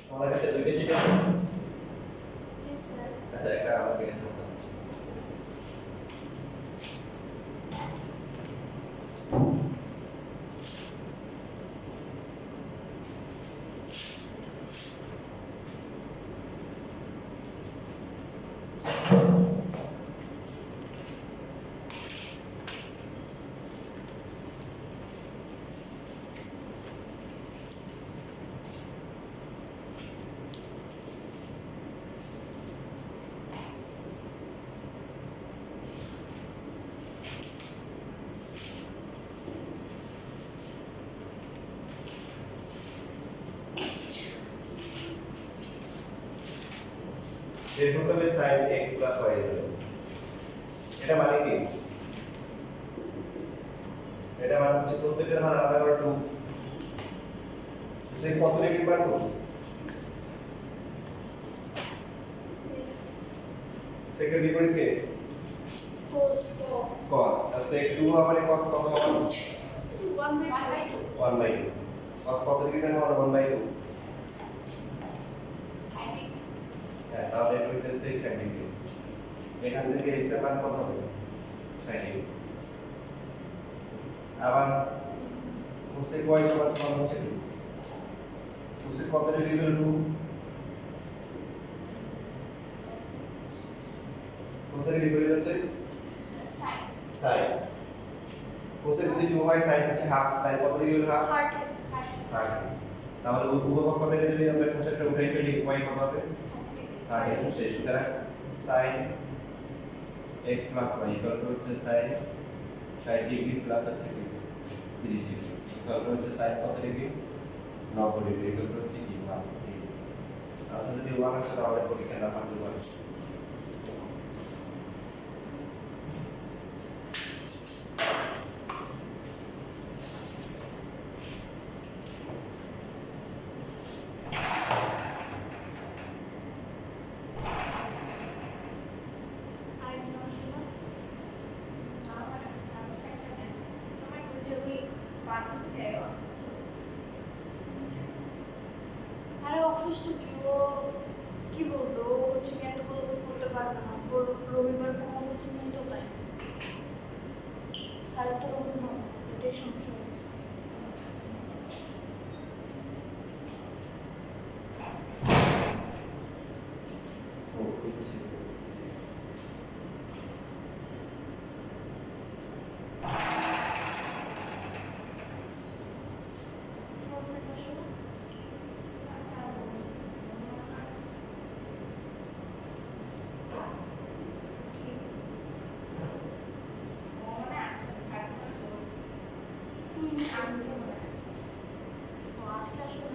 তোমাদের কাছে দুইটা শিট আছে? জি স্যার। আচ্ছা একটা আমাকে এনে দাও। বের করতে হবে sin x plus y এর জন্য। এটা মানে কি? এটা মানে হচ্ছে প্রত্যেকটার মান আলাদা করে 2 sec কত ডিগ্রি পাবো? sec এর বিপরীত কে? cos cos আর sec 2 মানে cos কত হবে? 1/2 1/2 cos কত ডিগ্রি কেন হবে 1/2? হ্যাঁ তাহলে এটা হচ্ছে 6 sin ডিগ্রি। এখান থেকে x এর মান কত হবে? sin degree. আবার cosec y সমান হচ্ছে কি? cosec কত ডিগ্রি হলো 2? cosec এর বিপরীত হচ্ছে sin। cosec যদি 2 হয় sin হচ্ছে হাফ, sin কত ডিগ্রি হলো হাফ? 30। তাহলে উভয় পক্ষ থেকে যদি আমরা cosecটা উঠাই ফেলি y কত হবে? 30 শেষ। সুতরাং sin x plus y equal to হচ্ছে sin 60 ডিগ্রি প্লাস হচ্ছে 30 ডিগ্রি ইকুয়াল টু হচ্ছে sin কত ডিগ্রি? 90 ডিগ্রি ইকুয়াল টু হচ্ছে কি 1 ডিগ্রি। তাহলে যদি 1 আসে তাহলে পরীক্ষার নাম্বার 2 আসে। আরে অসুস্থ কি বলবো হচ্ছে কি একটা বলতে পারবে না রবিবার কোনো হচ্ছে নিয়ে তো তাই স্যার তো রবিবার এটাই সমস্যা হয়েছে। ও বুঝছি। আজকে আসলে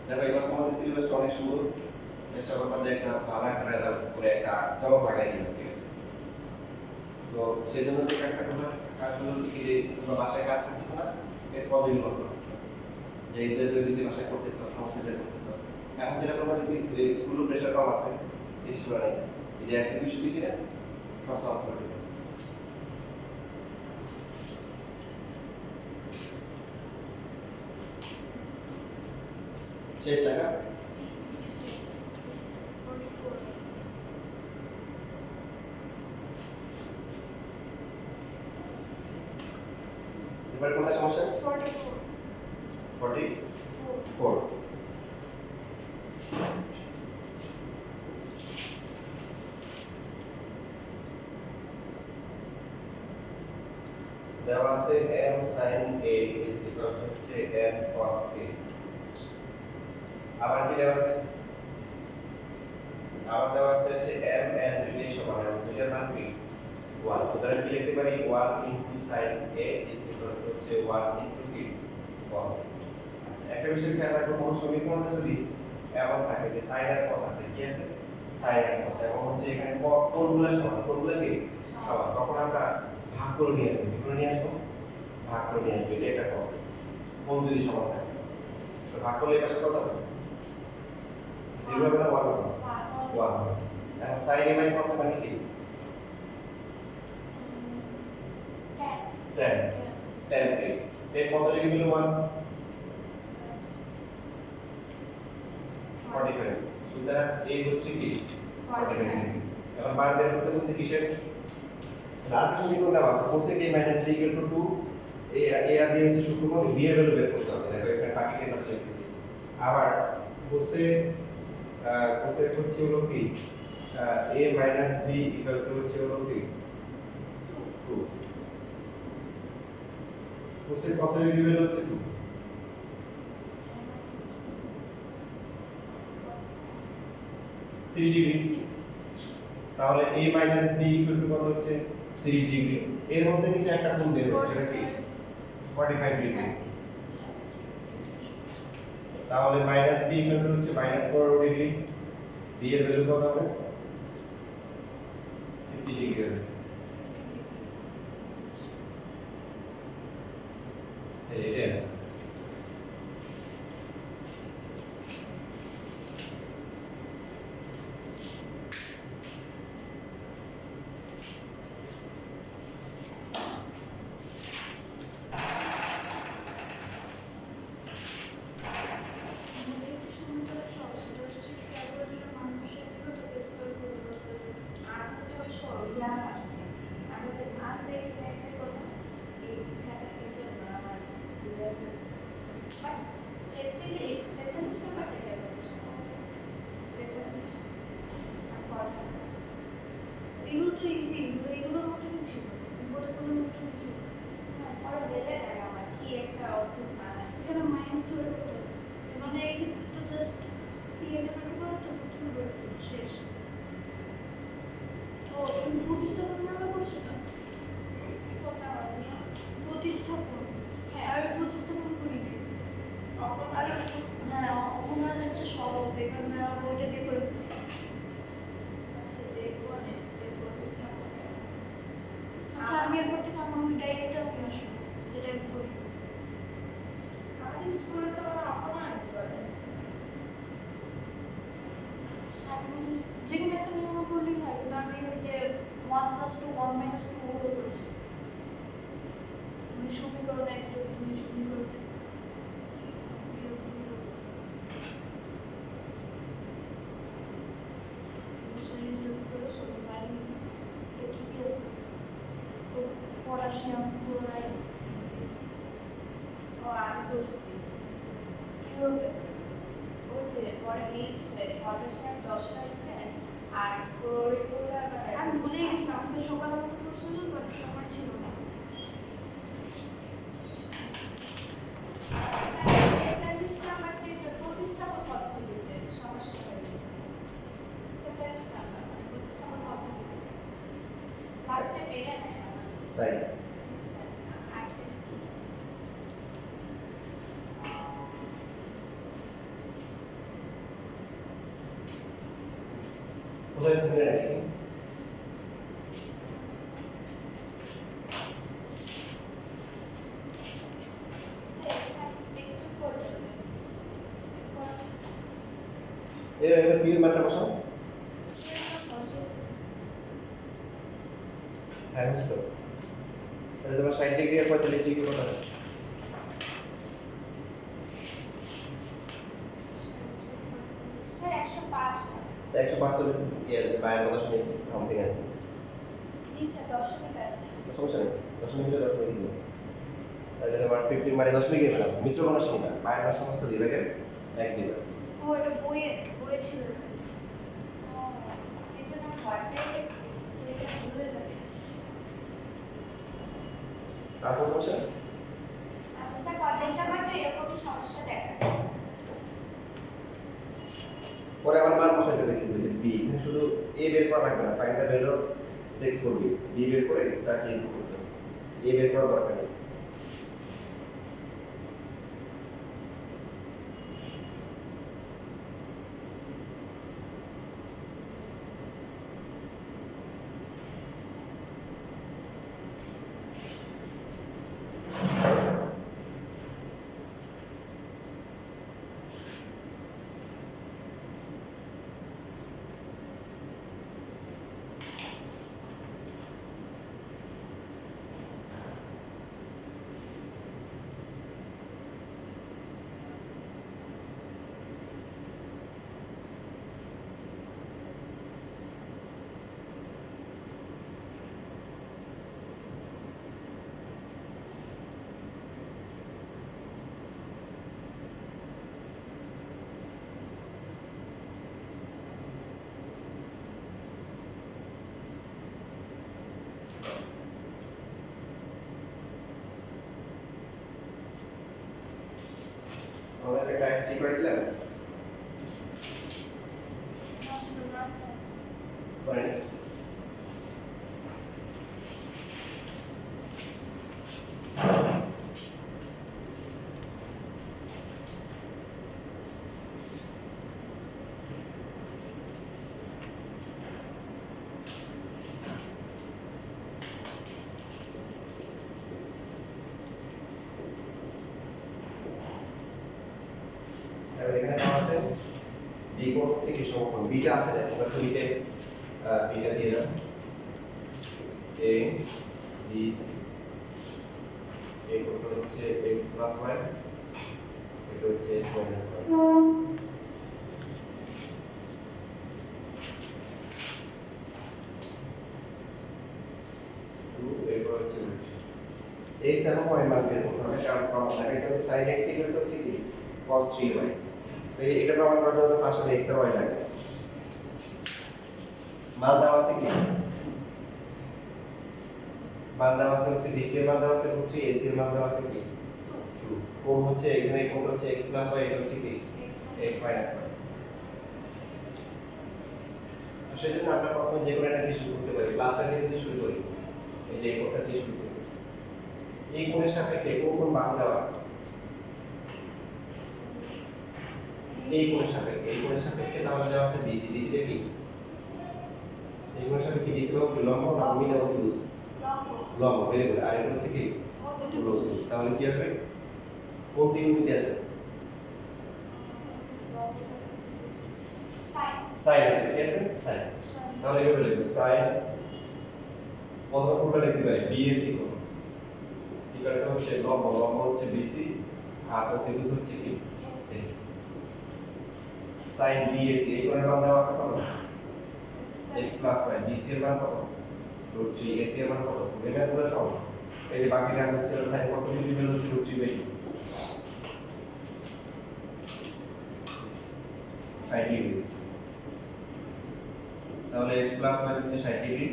দেখো এবার তোমাদের সিলেবাসটা অনেক সুন্দর। চেষ্টা করবা যে একটা ভালো একটা রেজাল্ট করে একটা জব লাগাই দিতে, ঠিক আছে? সো সেই জন্য যে কাজটা করবা, কাজগুলো হচ্ছে কি যে তোমরা বাসায় কাজ করতেছো না, এর পজিটিভ করো। যে এই যে দিছি বাসায় করতেছো, সমস্যাটা করতেছো। এখন যেটা করবা যে স্কুলের প্রেশার কম আছে, সেই হিসেবে নাই। এই যে একশো দুইশো দিছি না, সব সলভ করে দেবে। শেষ টাকা এবার কোনটা সমস্যা? 44 দেওয়া আছে m sin a is equal to হচ্ছে m cos a। আবার কি দেওয়া আছে? আবার দেওয়া আছে হচ্ছে m n দুইটাই সমান এবং দুইটার মান কি 1। সুতরাং কি লিখতে পারি 1 into sin a is equal to হচ্ছে 1 into কি cos a। আচ্ছা একটা বিষয় খেয়াল রাখো, কোন সমীকরণে যদি এমন থাকে যে sin আর cos আছে, কি আছে sin আর cos, এবং হচ্ছে এখানে কোণগুলো সমান, কোণগুলো কি সমান, তখন আমরা ভাগ করে নিয়ে আসবো, কি করে নিয়ে আসবো? ভাগ করে নিয়ে আসবো। এটা একটা প্রসেস। কোণ যদি সমান থাকে তো ভাগ করলে এই পাশে কত হবে 0 হবে না 1 হবে 1 হবে এখন sin a cos a মানে কি 10 10 10 কত ডিগ্রি হলো 1 45 সুতরাং এই হচ্ছে কি 45 ডিগ্রি এখন মান বের করতে বলছে কিসের লাল সমীকরণটা আছে কোসেক a - b = 2 a আর b হচ্ছে সূত্রকোণ b এর ভ্যালু বের করতে হবে দেখো এখানে বাকিটা পাশে লিখতেছি আবার কোসেক হচ্ছে হলো কি a - b = হচ্ছে হলো কি 2 কোসেক কত ডিগ্রি ভ্যালু হচ্ছে 2 30 ডিগ্রি তাহলে a - b = কত হচ্ছে 30 ডিগ্রি এর মধ্যে কিছু একটা কোণ বের হচ্ছে সেটা কি 45 ডিগ্রি তাহলে - b হচ্ছে -15 ডিগ্রি b এর ভ্যালু কত হবে 50 ডিগ্রি হবে এটা এগুলো তো ইজি এগুলোর মতো ছিল উপরে কোনো মতো ছিল সেখানে মাইনাস ধরে করতে হবে মানে এই তো জাস্ট এটা বের করো তো কি বের করো শেষ তো প্রতিস্থাপন আমরা করছি তো প্রতিস্থাপন হ্যাঁ আমি প্রতিস্থাপন করি আর হ্যাঁ ওনার হচ্ছে সহজ এখানে ওইটা দিয়ে করে আচ্ছা আমি এরপর থেকে আমার ওই ডায়েরিটা নিয়ে আসবো যেটা আমি করি আমাদের স্কুলে তো অপমান করে যেখানে একটা নিয়ম করলেই হয় কিন্তু আমি ওই যে 1+2 1 - 2 ওগুলো করেছি মানে সমীকরণ এক যোগ দুই সমীকরণ পটাশিয়াম ক্লোরাইড ও আমি করছি কিভাবে ওই যে পরে লিস্টে পটাশিয়াম 10টা হয়েছে আর ক্লোরিকুলার আমি ভুলে গেছিলাম আজকে সকালে মনে করছিল বাট সময় ছিল না প্রতিস্থাপন পদ্ধতিতে সমস্যা হয়েছে প্রতিস্থাপন পদ্ধতিতে লাস্টে বেড়ে নেয় তাই কোথায় ভুলে রাখি এবার পির মাত্রা বসাও হ্যাঁ বুঝতো তাহলে তোমার 60 ডিগ্রি আর 45 ডিগ্রি কত হবে স্যার 105 105 হলে কি আসবে বাইরের কথা শুনে সামথিং আসবে জি স্যার দশমিক আসে সমস্যা নেই দশমিক হলে দশমিক দিবে তাহলে তোমার 15 মানে দশমিক দিবে না মিশ্র কোনো সময় না বাইরের সমস্ত দিবে এক দিবে ও এটা বইয়ে ছিল ও এটা না ভয় পেয়ে গেছি এটা ভুলে যাবে তারপর সমস্যা আচ্ছা স্যার 45টা মাত্র এরকমই সমস্যা দেখা গেছে পরে আমার মান বসাইতে হবে কিন্তু যে বি এখানে শুধু এ বের করা লাগবে না ফাইন্ড দ্য ভ্যালু চেক করবি বি বের করে চারটি ইনপুট করতে হবে এ বের করা দরকার নেই আমাদের একটা টাইম ঠিক করেছিলেন করেন তাহলে এখানে দেওয়া আছে ডি কোড হচ্ছে কি সমকোণ বিটা আছে না আমরা ছবিতে বিটা দিয়ে দাও এ বি সি এই কোডটা হচ্ছে x প্লাস y এটা হচ্ছে x মাইনাস y এরপর হচ্ছে x এবং y মান বের করতে হবে কারণ প্রমাণ দেখাইতে হবে sin x ইকুয়াল টু হচ্ছে কি cos 3y তো এটা প্রমাণ করতে হলে পাঁচ সাথে x আর y লাগবে মান দেওয়া আছে কি মান দেওয়া আছে হচ্ছে bc এর মান দেওয়া আছে √3 ac এর মান দেওয়া আছে কি 2 কোণ হচ্ছে এখানে কোণ হচ্ছে x প্লাস y এটা হচ্ছে কি x মাইনাস y তো সেজন্য আমরা প্রথমে যে কোনো একটা দিয়ে শুরু করতে পারি ক্লাসটা দিয়ে শুরু করি এই যে এই কোণটা দিয়ে শুরু করি এই কোণের সাপেক্ষে কোন কোন বাহু দেওয়া আছে এই কোণের সাপেক্ষে তাহলে দেওয়া আছে BC BC এর কি এই কোণের সাপেক্ষে BC বাহু লম্ব না ভূমি না অতিভুজ লম্ব ভেরি গুড আর এটা হচ্ছে কি অতিভুজ তাহলে কি হবে কোন তিন মিনিট আসবে সাইন আসবে কি আসবে সাইন তাহলে এভাবে লিখব সাইন প্রথম কোণটা লিখতে পারি BAC কোণ এটা হচ্ছে লম্ব হচ্ছে BC আর অতিভুজ হচ্ছে কি AC sin BAC এই কোণের মান দেওয়া আছে কত x প্লাস y BC এর মান কত √3 AC এর মান কত এটা পুরো সহজ এই যে বাকিটা হচ্ছে sin কত ডিগ্রি বের হচ্ছে √3/2 60 ডিগ্রি তাহলে x প্লাস y হচ্ছে 60 ডিগ্রি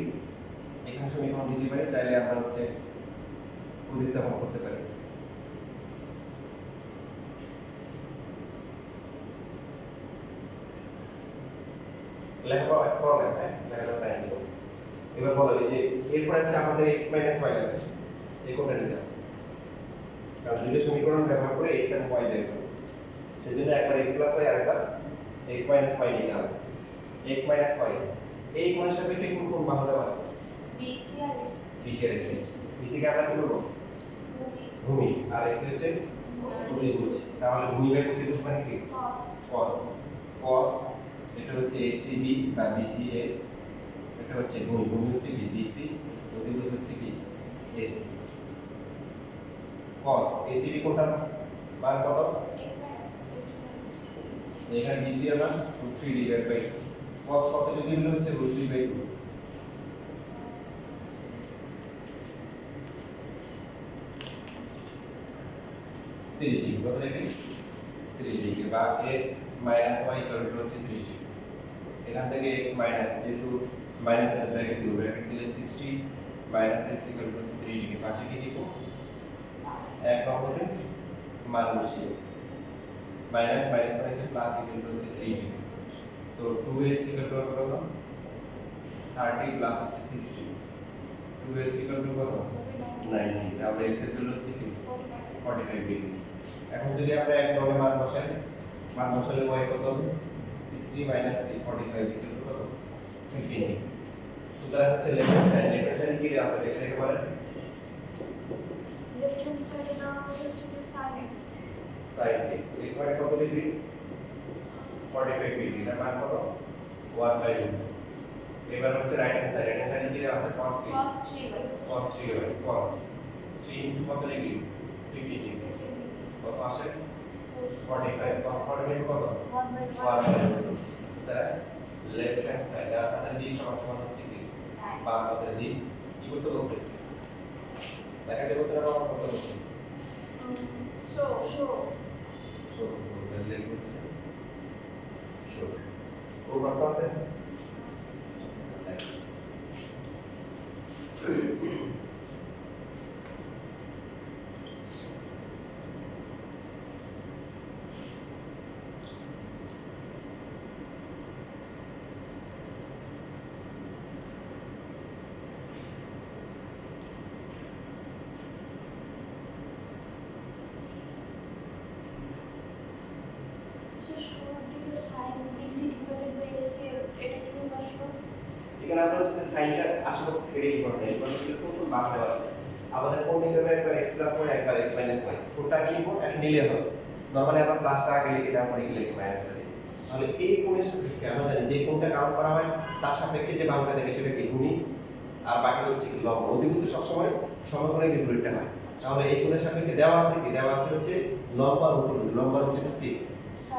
এখানে সমীকরণ দিতে পারি চাইলে আমরা হচ্ছে প্রতিস্থাপন করতে পারি লেখা করলেন হ্যাঁ লেখাটা টাইম দিব এবার বলো যে এরপর হচ্ছে আমাদের x y লাগবে এই কোণটা নিতে হবে কারণ দুটো সমীকরণ ব্যবহার করে x এবং y বের করব সেজন্য একবার x প্লাস y আর একবার x মাইনাস y নিতে হবে x মাইনাস y এই কোণের সাপেক্ষে কোন কোণ বাহু দেওয়া আছে BC আর AC BC আর AC BC কে আমরা কি করব ভূমি আর AC হচ্ছে অতিভুজ তাহলে ভূমি বাই অতিভুজ মানে কি cos এটা হচ্ছে ACB বা BCA এটা হচ্ছে ভূমি হচ্ছে কি BC অতিভুজ হচ্ছে কি AC cos ACB কোণটার মান কত x minus এখানে BC এর মান √3 ডিভাইড বাই cos কত ডিগ্রি হলো হচ্ছে √3/2 30 ডিগ্রি কত ডিগ্রি 30 ডিগ্রি বা x minus y equal to হচ্ছে 30 ডিগ্রি এখান থেকে x মাইনাস যেহেতু মাইনাস আছে ব্র্যাকেট দিলে 60 মাইনাস x ইকুয়াল টু হচ্ছে 30 ডিগ্রি পাশে কি দিব এক নম্বরে মান বসিয়ে minus minus minus plus equal to হচ্ছে 3 ডিগ্রি সো 2x ইকুয়াল টু কত 30 প্লাস হচ্ছে 60 2x ইকুয়াল টু কত 90 তাহলে x এর ভ্যালু হচ্ছে কি 45 ডিগ্রি এখন যদি আমরা এক নম্বরে মান বসালে y কত হবে 60 মাইনাস 45 ইকুয়াল টু কত 15 সুতরাং হচ্ছে লেফট সাইড কি দেওয়া আছে দেখে একবার লেফট হ্যান্ড সাইডে দেওয়া হচ্ছে sin x sin x x মানে কত ডিগ্রি 45 ডিগ্রি তার মান কত 1/2 এবার হচ্ছে রাইট হ্যান্ড সাইড কি দেওয়া আছে cos কি cos 3 cos 3 কত ডিগ্রি 50 ডিগ্রি কত আসে 45 cos 45 কত 1/2 তাহলে লেফট হ্যান্ড সাইড আর হাতের দিক সমান হচ্ছে কি বাম হাতের দিক কি করতে বলছে দেখাতে বলছে না বাম করতে বলছে show শো বলতে লেখা হচ্ছে শো ও প্রশ্ন আছে হচ্ছে শুরুর দিকে sine BC divided by AC এটা কি আসলো? এখানে আমরা হচ্ছে সাইনটা আসলে থেকে ইম্পর্টেন্ট এবার হচ্ছে কোন বাদ দেওয়া আছে আমাদের কোন নিতে হবে একবার x প্লাস y একবার x মাইনাস y কোনটা কি নিব এটা নিলে হবে নরমালি আমরা প্লাসটা আগে লিখে দেওয়ার পরে লিখে মাইনাসটা লিখি তাহলে এই কোণের সাপেক্ষে আমরা জানি যে কোণটা কাউন্ট করা হয় তার সাপেক্ষে যে বাহুটা থাকে সেটা কি গুণী আর বাকি হচ্ছে কি লম্ব অতিভুজ সবসময় সমকোণের বিপরীতটা হয় তাহলে এই কোণের সাপেক্ষে দেওয়া আছে কি দেওয়া আছে হচ্ছে লম্ব আর অতিভুজ লম্ব আর অতিভুজ কি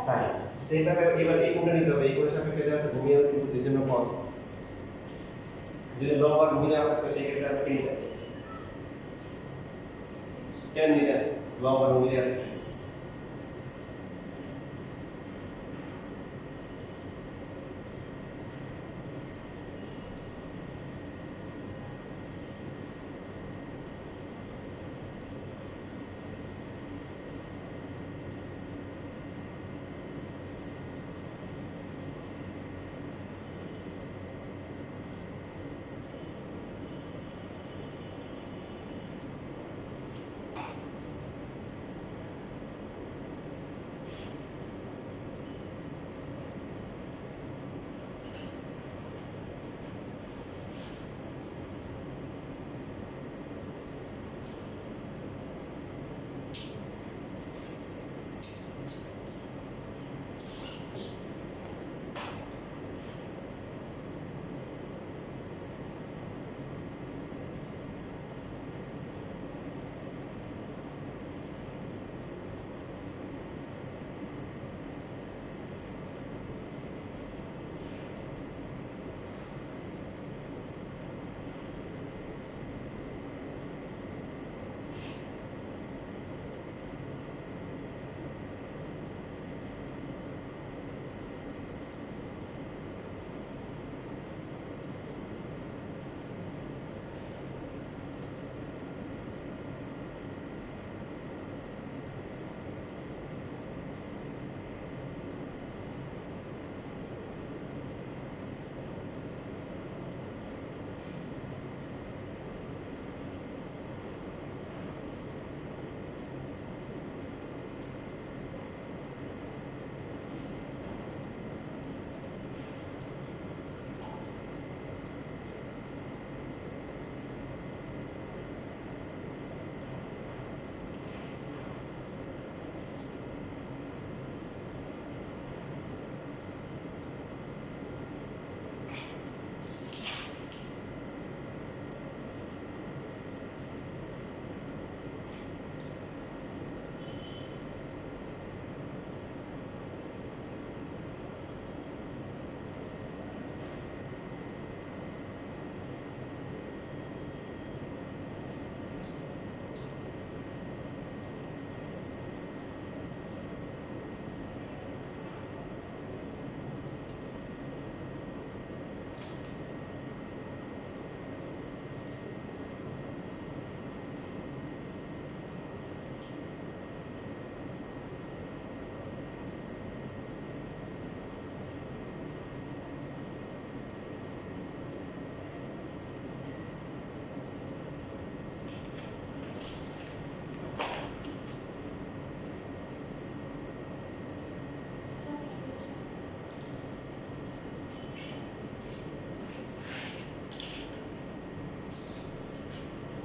সাইন সেইভাবে এবার এই কোণটা নিতে হবে এই কোণের সাপেক্ষে দেওয়া আছে ভূমি আর অতিভুজ এর জন্য cos যদি লম্ব আর ভূমি দেওয়া থাকতো সেই ক্ষেত্রে আমরা কি নিতাম কেন নিতাম লম্ব আর ভূমি দেওয়া থাকে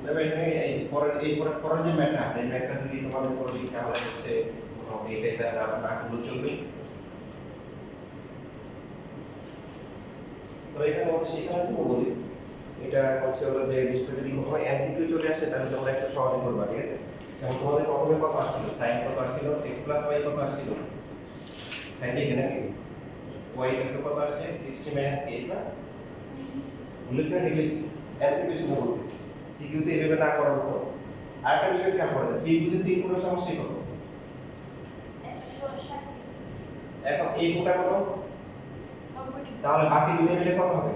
তবে এখানে এই পরের যে ম্যাথটা আছে এই ম্যাথটা যদি তোমাদের করে দিই তাহলে হচ্ছে এটা না করলে চলবে তো এখানে আমাদের শেখানোর জন্য বলি এটা হচ্ছে হলো যে বিষয়টা যদি কখনো এমসিকিউ চলে আসে তাহলে তোমরা একটু সহজে করবা ঠিক আছে যেমন তোমাদের প্রথমে কত আসছিল sin কত আসছিল x + y কত আসছিল তাই এখানে কি y কত আসছে 60 - x না বুঝলেন লিখেছি এমসিকিউ জন্য বলতেছি সিকিউতে এভাবে না করার মতো আরেকটা বিষয় খেয়াল করে দেন ত্রিভুজের তিন কোণের সমষ্টি কত এখন এই কোণটা কত তাহলে বাকি দুটো মিলে কত হবে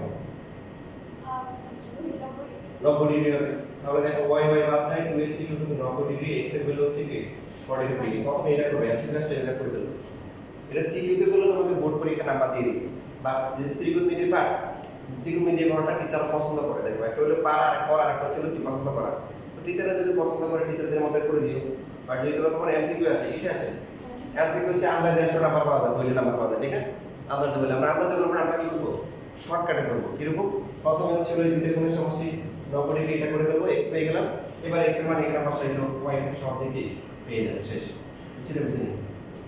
90 ডিগ্রি হবে তাহলে দেখো y y বাদ যায় 2x = 90 ডিগ্রি x এর ভ্যালু হচ্ছে কি 45 ডিগ্রি কত এটা করবে এমসিকিউ এটা করে দেব এটা সিকিউতে করলে তোমাকে বোর্ড পরীক্ষা নাম্বার দিয়ে দিবে বা যেহেতু ত্রিকোণমিতির পাঠ ত্রিকোণমিতি গণনা টিচার পছন্দ করে দেখো একটা হলো পারা আর করা আর একটা হলো কি পছন্দ করা তো টিচাররা যদি পছন্দ করে টিচারদের মধ্যে করে দিও আর যদি তোমার কোনো এমসিকিউ আসে কিসে আসে এমসিকিউ হচ্ছে আন্দাজে 100 নাম্বার পাওয়া যায়, বইলে নাম্বার পাওয়া যায়, ঠিক আছে? আন্দাজে বলে আমরা আন্দাজে করব না, আমরা কি করব? শর্টকাটে করব। কি রকম? প্রথমে হচ্ছে ওই দুটো কোণের সমষ্টি 90 ডিগ্রি এটা করে ফেলবো, x পেয়ে গেলাম। এবার x এর মান এখানে বসাই দাও, y এর সহজে কি পেয়ে যাবে, শেষ। বুঝলে বুঝলি?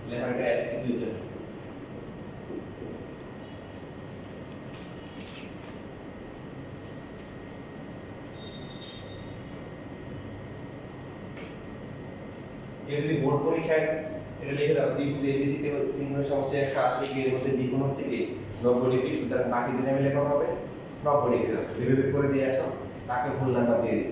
লেখাটা এমসিকিউ জন্য। কেউ যদি বোর্ড পরীক্ষায় এটা লিখে দাও, ত্রিভুজ ABC তে তিন কোণের সমষ্টি 180 ডিগ্রি, এর মধ্যে বি কোণ হচ্ছে কি 90 ডিগ্রি, সুতরাং বাকি দুটো মিলে কত হবে? 90 ডিগ্রি হবে। এভাবে করে দিয়ে আসো, তাকে ভুল নাম্বার দিয়ে দিই।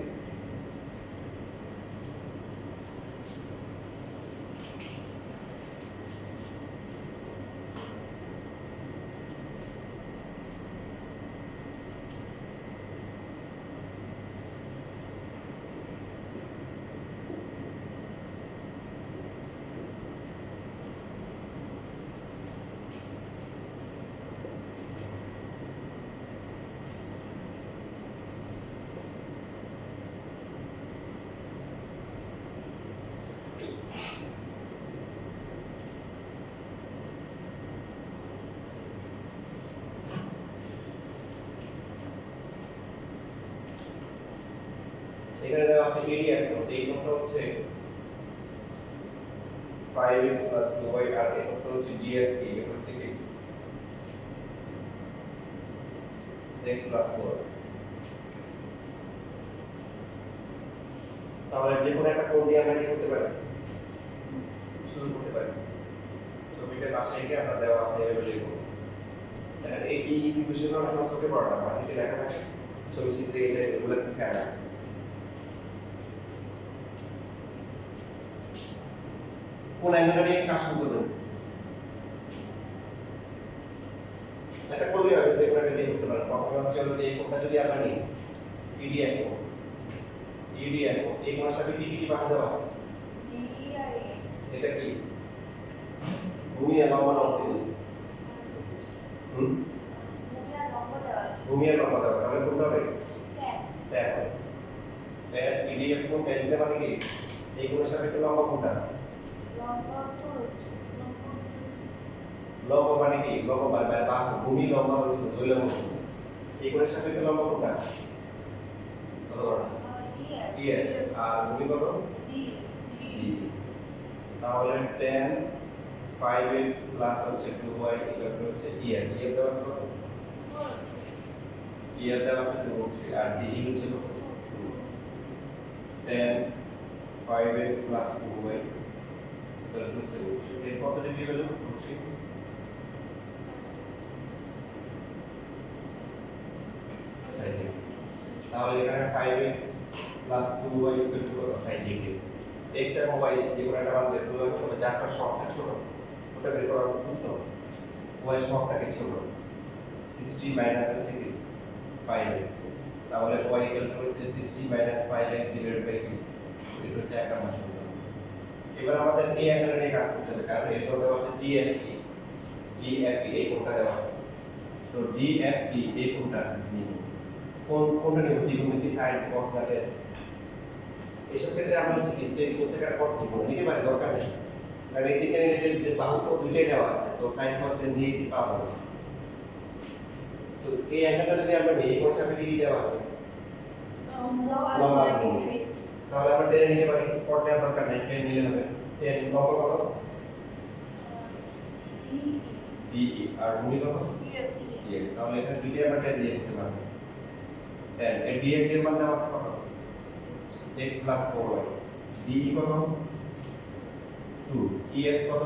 এখানে দেওয়া আছে এরিয়া কোণ, এই কোণটা হচ্ছে 5x 2y, আর এই কোণটা হচ্ছে DFP, এটা হচ্ছে কি x 4। তাহলে যে কোনো একটা কোণ দিয়ে আমরা কি করতে পারি? শুরু করতে পারি। ছবিটার পাশে এঁকে আমরা দেওয়া আছে এভাবে লিখব। তাহলে এই বিষয়গুলো আমরা চোখে পড়ে না, বা নিচে লেখা থাকে, ছবি চিত্রে এটা এগুলো খেয়াল রাখা। কোন অ্যাঙ্গেলটা নিয়ে কাজ শুরু করবেন? এটা করলে হবে যে কোনটা দিয়ে করতে পারেন। প্রথমে হচ্ছে হলো যে এই কোণটা যদি আমরা নিই, EDF কোণ, EDF কোণ, এই কোণের সাথে কি কি বাহু দেওয়া আছে? এটা কি ভূমি আর লম্বা ত্রিভুজ? ভূমি আর লম্বা দেওয়া, তাহলে কোনটা হবে? ট্যান হবে। ট্যান EDF কোণ, ট্যান দিতে মানে কি এই কোণের সাথে লম্বা কোণটা? লম্বা মানে কি? লম্বা মানে বাহু, ভূমি লম্বা হচ্ছে দৈর্ঘ্য হচ্ছে। এই কোণের সাথে লম্বা কোণটা কত বড়? EF, আর ভূমি কত? D। তাহলে tan 5x প্লাস হচ্ছে 2y ইকুয়াল টু হচ্ছে EF। EF দেওয়া আছে কত? EF দেওয়া আছে 2, আর D হচ্ছে কত? 2। tan 5x plus 2y equal to হচ্ছে 2। এর কত ডিগ্রি হলো? 2। তাহলে এখানে 5x plus 2y equal to 60 degree. x এবং y যে কোনো একটা মান বের করলে হবে, যার সংখ্যা ছোট ওটা বের করার উত্তর y সংখ্যাকে ছোট 60 মাইনাস হচ্ছে কি 5x, তাহলে y ইকুয়াল টু হচ্ছে 60 মাইনাস 5x ডিভাইডেড বাই কি, এটা হচ্ছে একটা মান সমান। এবার আমাদের এই অ্যাঙ্গেল নিয়ে কাজ করতে হবে, কারণ এর দেওয়া আছে DFP, এই কোণটা দেওয়া আছে। সো DFP এই কোণটা নিব, কোনটা নিব? ত্রিকোণমিতি সাইন cos কাটে। এসব ক্ষেত্রে আমরা হচ্ছে কি সেক কোসেকের পট নিতে পারি, দরকার নেই, কারণ এই দিকে নিচে যে বাহু তো দুইটাই দেওয়া আছে, সো সাইন cos টেন দিয়ে দিতে পারবো। তো এই অ্যাঙ্গেলটা যদি আমরা নিই, কোন সাথে কি দেওয়া আছে? লম্বা কোণ। তাহলে আমরা টেনে নিতে পারি, পট নেওয়ার দরকার নেই, টেন নিলে হবে। টেন লম্বা কত? DE, আর ভূমি কত? EF। তাহলে এখানে দুইটাই আমরা টেন দিয়ে করতে পারবো। টেন এর DF এর মান দেওয়া আছে কত? x 4y। DE কত? 2। EF কত?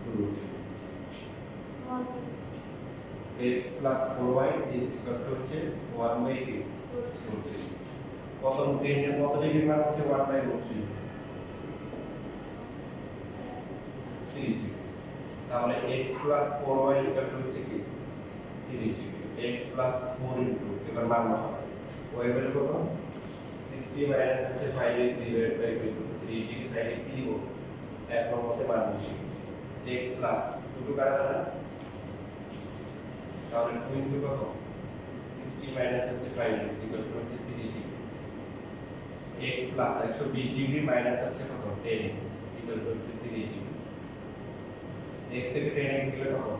2। x 4y is equal to হচ্ছে 1/2। কত টেনশন কত ডিগ্রি মান হচ্ছে 1/3। 30 ডিগ্রি। তাহলে x 4y equal to হচ্ছে কি 30 ডিগ্রি। x 4 ইনটু এবার মান বসাবো, y এর কত? 60 মাইনাস হচ্ছে 5x ডিভাইডেড বাই 3 ডিগ্রি সাইডে কি দিব? এক নম্বরে মান বসিয়ে x প্লাস দুটো কাটা যাবে, তাহলে 2 ইনটু কত? 60 মাইনাস হচ্ছে 5x ইকুয়াল টু হচ্ছে 30 degree. x plus 120 degree minus হচ্ছে কত? 10x ইকুয়াল টু হচ্ছে 30 ডিগ্রি। x থেকে 10x গেলে কত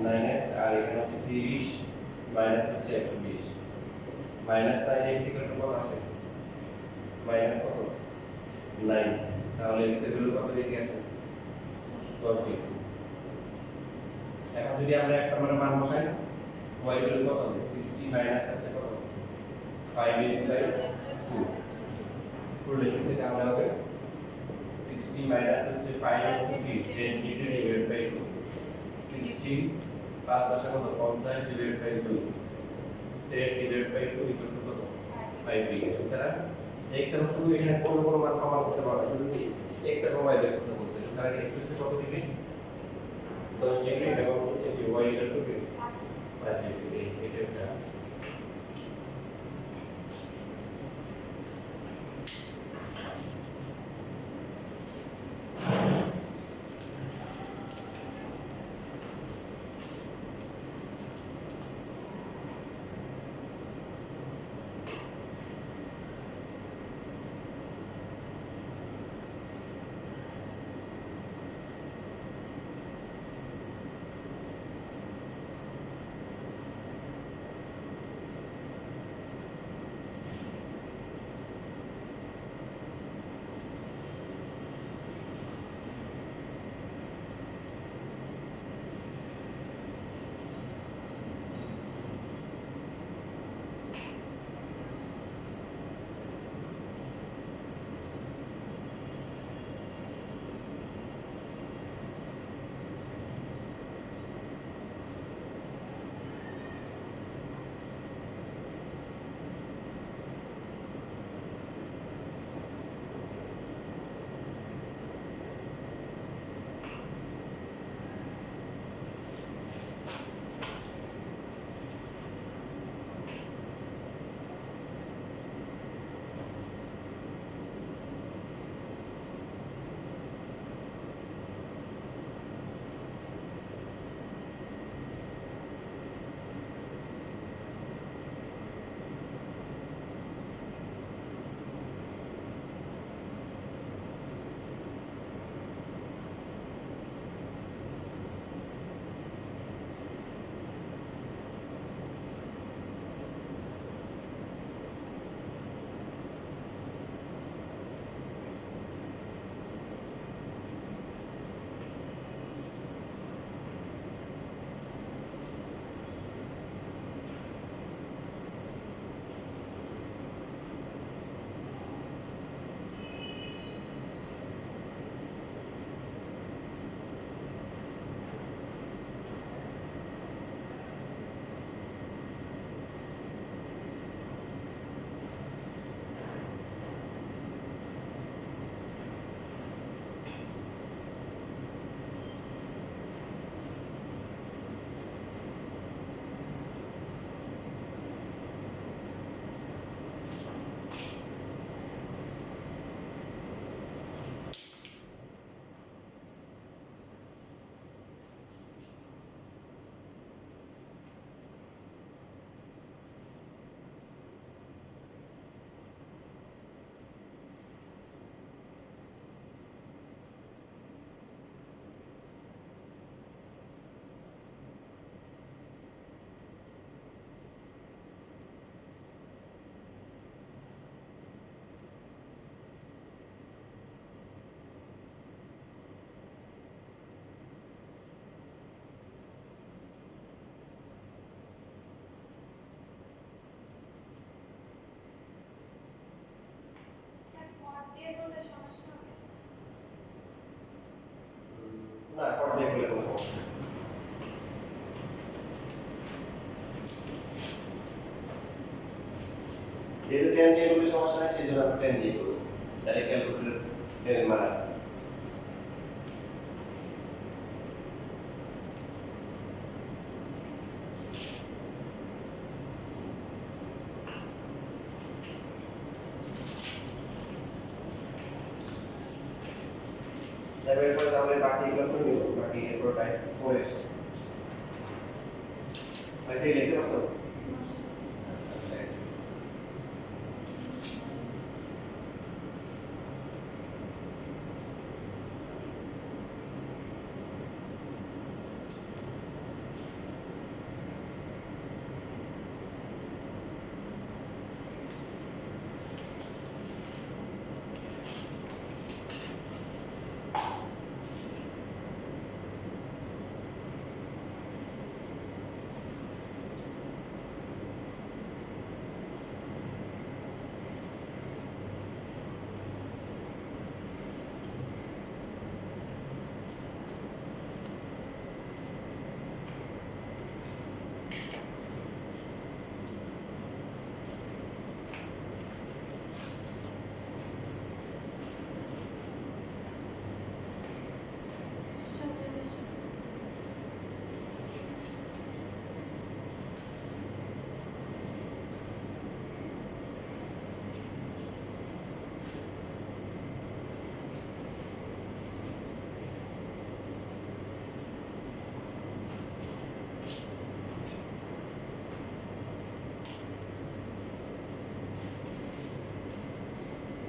মাইনাস 9x আর এখানে হচ্ছে 30 মাইনাস হচ্ছে 120 মাইনাস 9x কত আসে মাইনাস কত 9 তাহলে x এর ভ্যালু কত বেরিয়ে আসে 12 এখন যদি আমরা একটা মান বসাই y এর ভ্যালু কত হবে 60 মাইনাস হচ্ছে কত 5x বাই 2 পুরো লিখেছি তাহলে হবে 60 মাইনাস হচ্ছে 5 10 ডিভাইডেড বাই 2 60 5 দশা কত 50 ডিভাইডেড বাই 2 10 ডিভাইডেড বাই 2 ইকুয়াল টু কত 5 ডিগ্রি সুতরাং x এর শুধু এখানে কোনো মান প্রমাণ করতে পারবে না শুধু x এবং y বের করতে বলতে সুতরাং x হচ্ছে কত ডিগ্রি 10 ডিগ্রি এবং হচ্ছে y ইকুয়াল টু 5 ডিগ্রি এটা হচ্ছে না পর দেখলে কোনো সমস্যা নেই। যেহেতু 10 দিয়ে কোনো সমস্যা নেই সেই জন্য আমরা 10 দিয়ে করবো ডাইরেক্ট ক্যালকুলেটর 10 এর মান আছে এরপরে তাহলে বাকি এগুলো করে নিব বাকি এরপর টাইপ 4 এর আচ্ছা এই লিখতে পারছো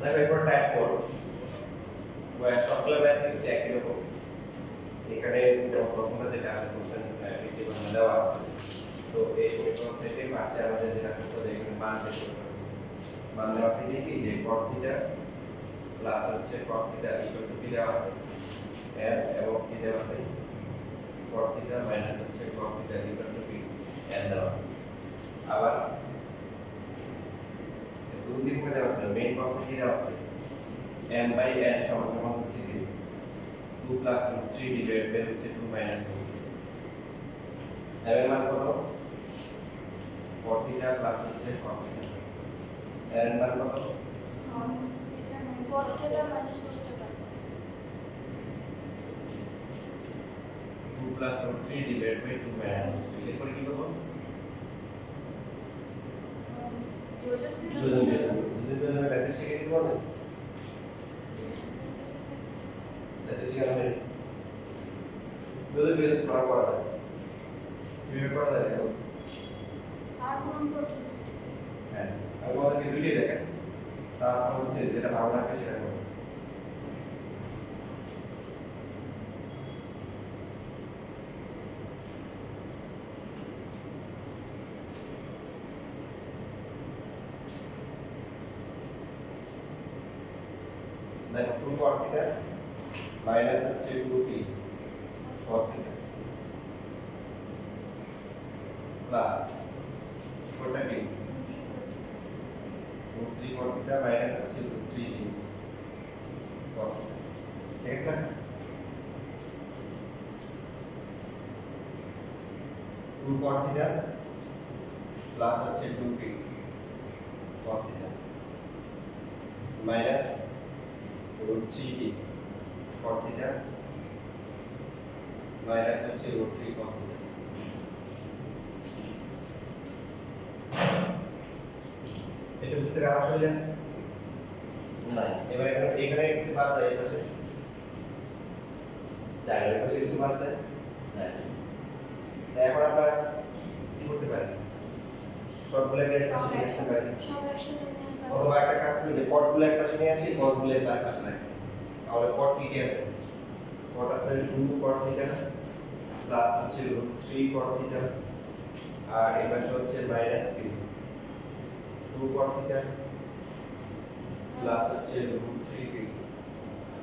দেখো এরপর টাইপ 4 সবগুলো ম্যাথ হচ্ছে একই রকম এখানে প্রথমটা যেটা আছে কোশ্চেন 51 দেওয়া আছে তো এই সমীকরণ থেকে ফার্স্টে আমাদের যেটা করতে হবে এখানে মান বের করতে হবে মান দেওয়া আছে কি যে cos থিটা প্লাস হচ্ছে cos থিটা ইকুয়াল টু কি দেওয়া আছে n এবং কি দেওয়া আছে cos থিটা মাইনাস হচ্ছে cos থিটা ইকুয়াল টু কি n দেওয়া আছে আবার দুই দিক থেকে দেওয়া আছে মেইন প্রবলেম কি দেওয়া আছে n বাই n সমান সমান হচ্ছে কি 2 প্লাস 3 ডিভাইড বাই হচ্ছে 2 মাইনাস 1 এর মান কত cos থিটা প্লাস হচ্ছে cos থিটা এর মান কত cos theta minus cos theta 2 plus 3 divide by 2 minus 1 এরপর কি করব যোজন বেসিক শিখেছি বলেন বেসিক শিখানো হয়নি যোজন ছড়া করা যায় কিভাবে করা যায় দেখো আর কোন করতে হ্যাঁ আমি তোমাদেরকে দুইটাই দেখাই তারপর হচ্ছে যেটা ভালো লাগবে সেটা করো দেখো 2 cos থিটা মাইনাস হচ্ছে 2p cos থিটা প্লাস কোনটা কি root 3 cos theta minus হচ্ছে root 3 cos theta ঠিক আছে না 2 cos theta প্লাস হচ্ছে 2p cos theta minus root 3p cos theta minus হচ্ছে root 3 cos theta এটা বুঝতে কারো অসুবিধা নাই এবার এখানে কিছু বাদ যায় এসে যায় না কিছু কিছু বাদ যায় যায় তাই এখন আমরা কি করতে পারি সবগুলো একটা পাশে নিয়ে আসতে পারি সব একসাথে নিয়ে অথবা একটা কাজ করি যে পটগুলো এক পাশে নিয়ে আসি কসগুলো তার পাশে রাখি তাহলে পট কি কি আছে পট আছে 2 cot থিটা প্লাস হচ্ছে √3 cot থিটা আর এই পাশে হচ্ছে minus p 2 cot theta plus হচ্ছে √3p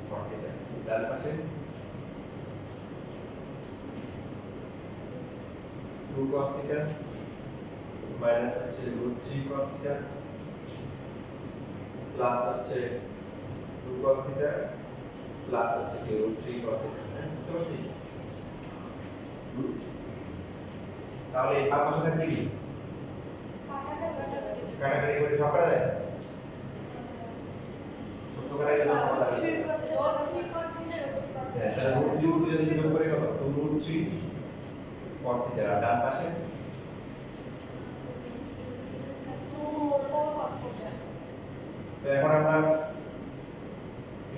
cot theta ডান পাশে 2 cos theta মাইনাস হচ্ছে √3 cos theta প্লাস হচ্ছে 2 cos theta প্লাস হচ্ছে কি √3 cos theta বুঝতে পারছি তাহলে এই বাম পাশে থাকবে কি কাটাকাটি করে সব করা যায় ছোট করে গেলে কত লাগবে হ্যাঁ তাহলে √3 যদি যোগ করে কত √3 cot theta আর ডান পাশে তো এখন আমরা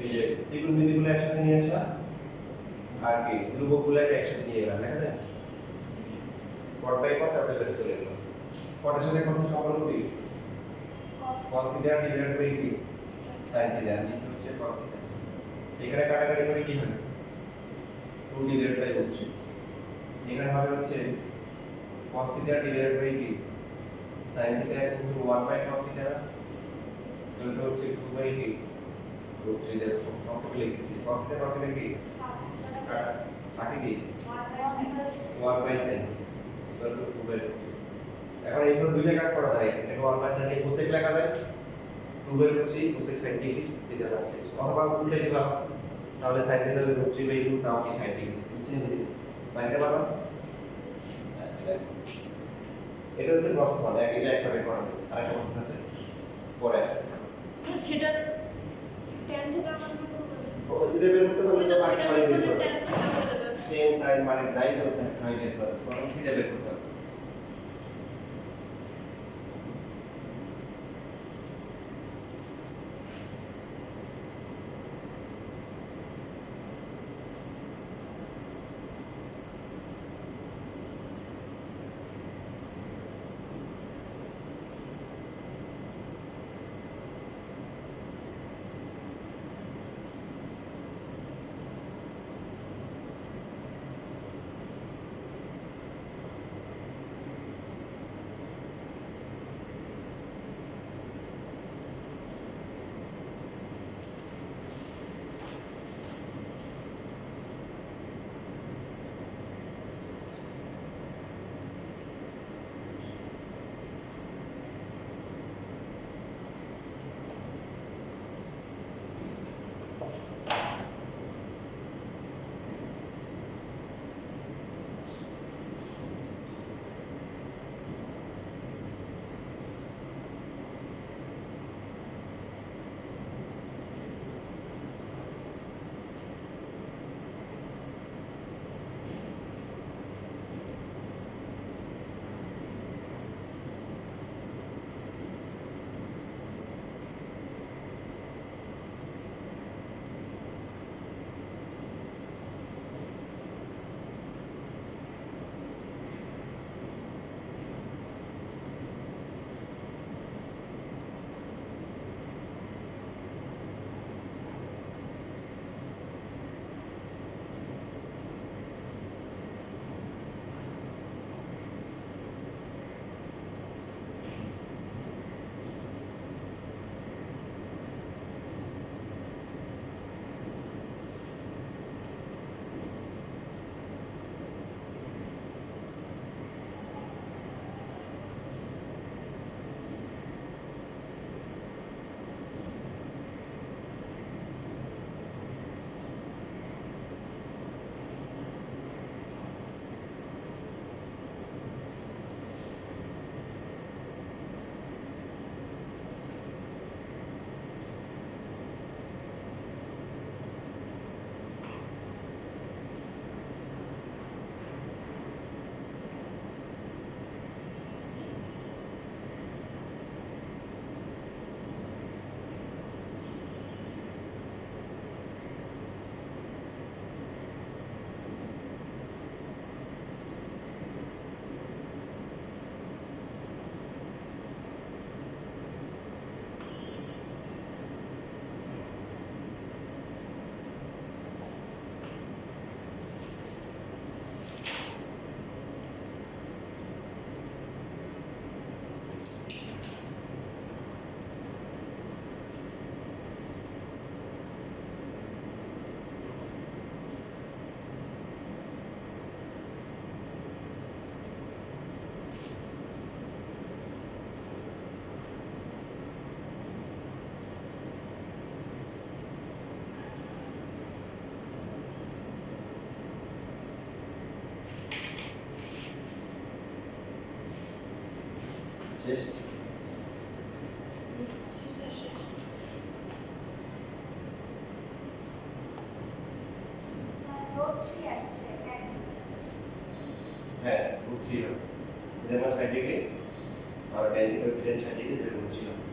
এই যে ত্রিকোণমিতিগুলো একসাথে নিয়ে আসলাম আর কি ধ্রুবকগুলোকে একসাথে নিয়ে গেলাম দেখা যায় cot বাই cos আপনাদের চলে গেল cot এর সাথে কত সম্পর্ক কি cos theta ডিভাইডেড বাই কি sin theta নিচে হচ্ছে cos theta এখানে কাটাকাটি করে কি হবে 2 ডিভাইডেড বাই 3 এখানে হবে হচ্ছে cos theta ডিভাইডেড বাই কি sin theta into 1 by cos theta এটা হচ্ছে 2 বাই কি √3 এর সম্পর্ক লিখেছি cos theta কি কাটা বাকি কি 1 by sin equal to 2 by এখন এইগুলো দুইটা কাজ করা যায় এটা 1 বাই sin এ cosec লেখা যায় 2 বাই √3 cosec sin ডিগ্রি দিতে পারছে অথবা উল্টে দিলাম তাহলে sin থিটা হবে √3 বাই 2 তাও কি sin ডিগ্রি বুঝছেন বাইরে পাবা আচ্ছা এটা হচ্ছে প্রসেস মানে এটা একটা বের করা যায় আরেকটা প্রসেস আছে পরে আসছে থিটা tan থিটার মান কত ও যদি বের করতে পারলে তো হবে বাকি সবাই বের করবে tan থিটা কত হবে সেম সাইন মানে যাই তো হয় বের করতে ফর্ম থিটা বের করতে হবে শেষ হ্যাঁ রুট 3 হবে যেমন 60 ডিগ্রি আর tan দিকে হচ্ছে tan 60 ডিগ্রি যেটা রুট 3 হবে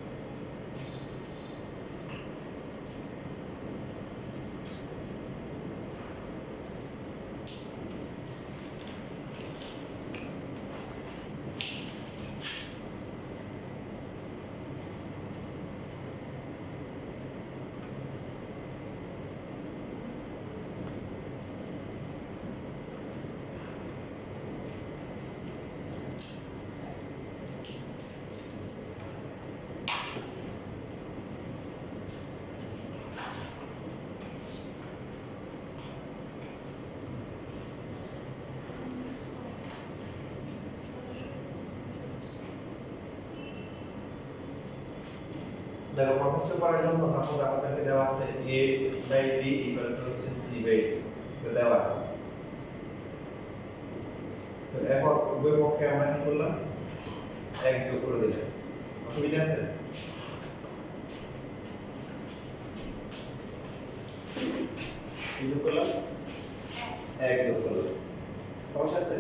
দেখো প্রসেসটা করার জন্য সাপোজ আমাদেরকে দেওয়া আছে a by b equal to হচ্ছে c বাই d তো দেওয়া আছে তো এখন উভয় পক্ষে আমরা কি করলাম এক যোগ করে দিলাম অসুবিধা আছে কি যোগ করলাম এক যোগ করলাম সমস্যা আছে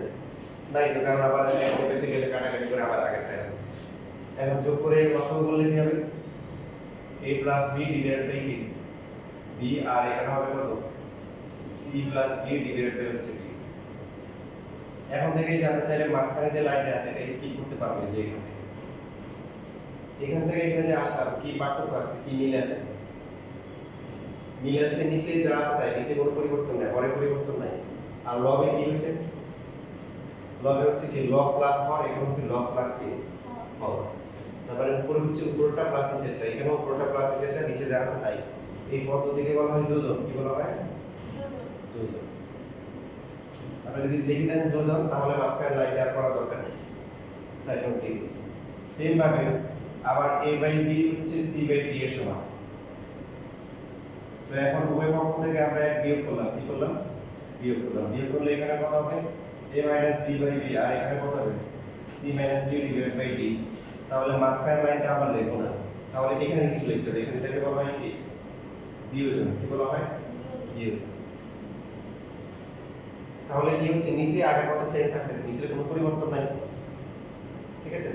নাই তো কারণ আবার এক বেশি গেলে কাটাকাটি করে আবার আগে ফেরা এখন যোগ করে লসাগু করলে কি হবে a plus b divided by a b আর এখানে হবে কত c plus d divided by হচ্ছে b এখন থেকে যে আমরা চাইলে মাঝখানে যে লাইনটা আছে এটা স্কিপ করতে পারবো যে এখান থেকে এখানে যে আসলাম কি পার্থক্য আছে কি মিল আছে মিল হচ্ছে নিচে যা আছে তাই নিচে কোনো পরিবর্তন নাই পরে পরিবর্তন নাই আর লবে কি হইছে লবে হচ্ছে কি লগ প্লাস হর এখানে কি লগ প্লাস কি হর তারপরে উপরে হচ্ছে উপরটা প্লাস নিচেরটা এখানে উপরটা প্লাস নিচেরটা নিচে যা আছে তাই এই পদ্ধতিকে বলা হয় যোজন কি বলা হয় যোজন আমরা যদি লিখি দেন যোজন তাহলে মাঝখানে লাইনটা আর করা দরকার নেই সাইডে দিয়ে সেম ভাবে আবার a বাই b হচ্ছে c বাই d এর সমান তো এখন উভয় পক্ষ থেকে আমরা এক বিয়োগ করলাম কি করলাম বিয়োগ করলে এখানে কত হবে a minus b by b আর এখানে কত হবে c minus d divided by d তাহলে মাঝখানে লাইনটা আবার লিখব না তাহলে এখানে কিছু লিখতে হবে এখানে এটাকে বলা হয় কি বিয়োজন কি বলা হয় বিয়োজন তাহলে কি হচ্ছে নিচে আগে কত সেম থাকতেছে নিচে কোনো পরিবর্তন নাই ঠিক আছে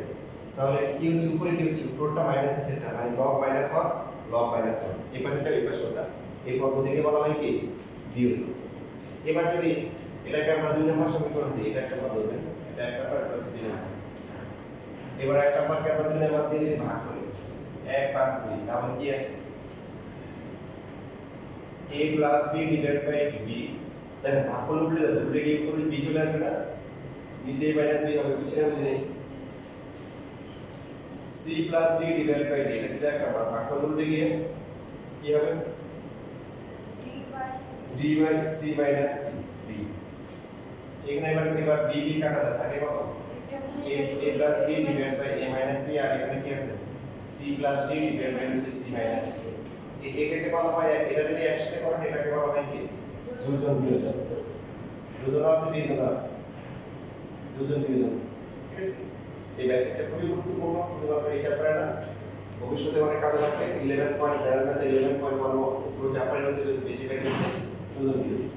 তাহলে কি হচ্ছে উপরে কি হচ্ছে উপরটা মাইনাস নিচেরটা মানে লগ মাইনাস হর লগ মাইনাস হর এই পাশটা এই পাশে হতা এই পদ্ধতিকে বলা হয় কি বিয়োজন এবার যদি এটাকে আমরা দুই নম্বর সমীকরণ দিই এটা একটা পদ হবে এটা একটা পার্ট আছে দুই নম্বর এবার একটা পার্টকে আমরা দুই নম্বর দিয়ে যদি ভাগ করি 1 ভাগ 2 তাহলে কি আসে a plus b divided by b দেখেন ভাগ করলে উল্টে যাবে উল্টে গিয়ে উপরে b চলে আসবে না নিচে a minus b হবে বুঝছেন না বুঝেন c plus d divided by d এটা ছিল একটা ভাগ করলে উল্টে গিয়ে কি হবে d by c minus b এখানে এবার b b কাটা যায় থাকে কত a plus b divided by a minus b আর এখানে কি আছে c plus d divided by c minus b এটাকে বলা হয় এটা যদি একসাথে করেন এটাকে বলা হয় কি যোজন বিয়োজন যোজন আছে বিয়োজন আছে যোজন বিয়োজন ঠিক আছে এই বেসিকটা খুবই গুরুত্বপূর্ণ শুধুমাত্র এই চ্যাপ্টারে না ভবিষ্যতে অনেক কাজে লাগবে 11.0 পুরো চ্যাপ্টারে রয়েছে যদি বেশি বেশি যোজন বিয়োজন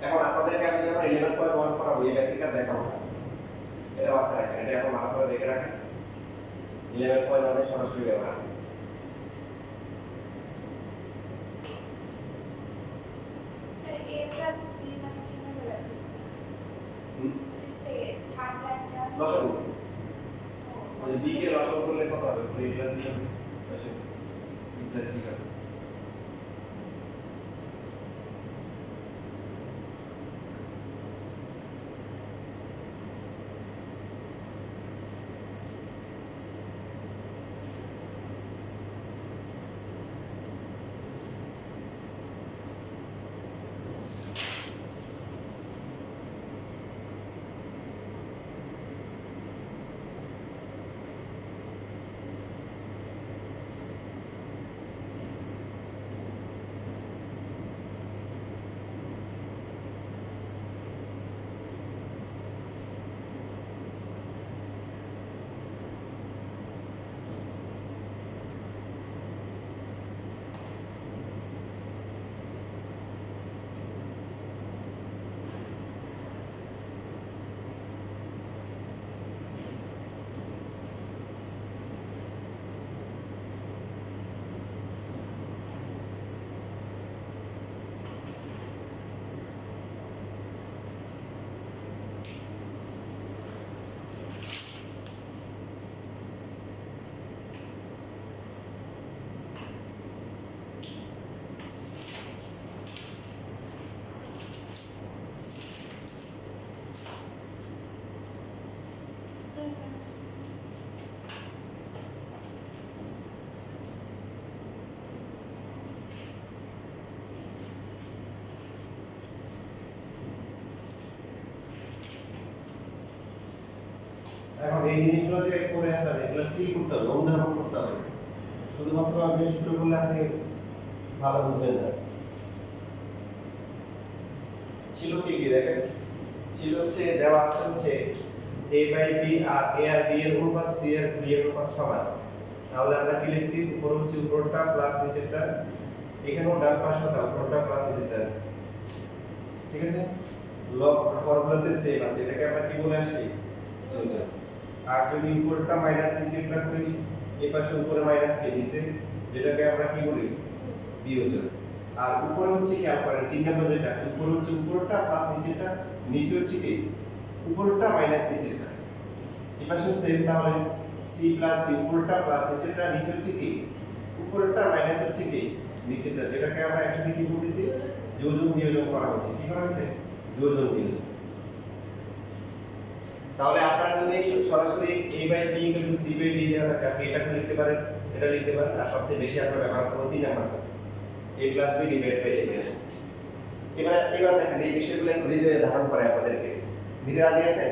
এখন আপনাদেরকে আমি যখন 11.1 করাবো এই বেসিকটা দেখাবো না এটা মাথায় রাখেন এটা এখন মাথা করে দেখে রাখেন 11.1 এর সরাসরি ব্যবহার লসাগু ওই b কে লসাগু করলে কত হবে a প্লাস b হবে c প্লাস d হবে এই জিনিসগুলো দিয়ে করে আসলে এগুলো ঠিক করতে হবে, অনুধাবন করতে হবে। শুধুমাত্র আপনি সূত্র বললে আপনি ভালো বুঝবেন না। ছিল কি কি দেখেন, ছিল হচ্ছে দেওয়া আছে হচ্ছে a বাই b আর a আর b এর অনুপাত c আর b এর অনুপাত সমান। তাহলে আমরা কি লিখছি, উপর হচ্ছে উপরটা প্লাস নিচেরটা, এখানেও ডান পাশটা উপরটা প্লাস নিচেরটা, ঠিক আছে। লব ফর্মুলাতে সেম আছে, এটাকে আমরা কি বলে আসছি, যোজন। আর যদি উপরটা মাইনাস নিচেরটা করি, এই পাশে উপরে মাইনাস কে নিচে, যেটাকে আমরা কি বলি, বিয়োজন। আর উপরে হচ্ছে খেয়াল করেন 3 নম্বর যেটা, উপরে হচ্ছে উপরটা প্লাস নিচেরটা, নিচে হচ্ছে কি উপরটা মাইনাস নিচেরটা। এই পাশে সেম, তাহলে c প্লাস d উপরটা প্লাস নিচেরটা, নিচে হচ্ছে কি উপরটা মাইনাস হচ্ছে কি নিচেরটা, যেটাকে আমরা একসাথে কি বলতেছি, যোজন বিয়োজন করা হয়েছে। কি করা হয়েছে, যোজন বিয়োজন। তাহলে আপনারা যদি সরাসরি a by b equal c by d দেওয়া থাকে, আপনি এটা লিখতে পারেন, এটা লিখতে পারেন। আর সবচেয়ে বেশি আমরা ব্যবহার করব 3 নাম্বারটা, a plus b divide by a minus. এবার দেখেন এই বিষয়গুলো একটু হৃদয়ে ধারণ করে আপনাদেরকে। নিতে রাজি আছেন?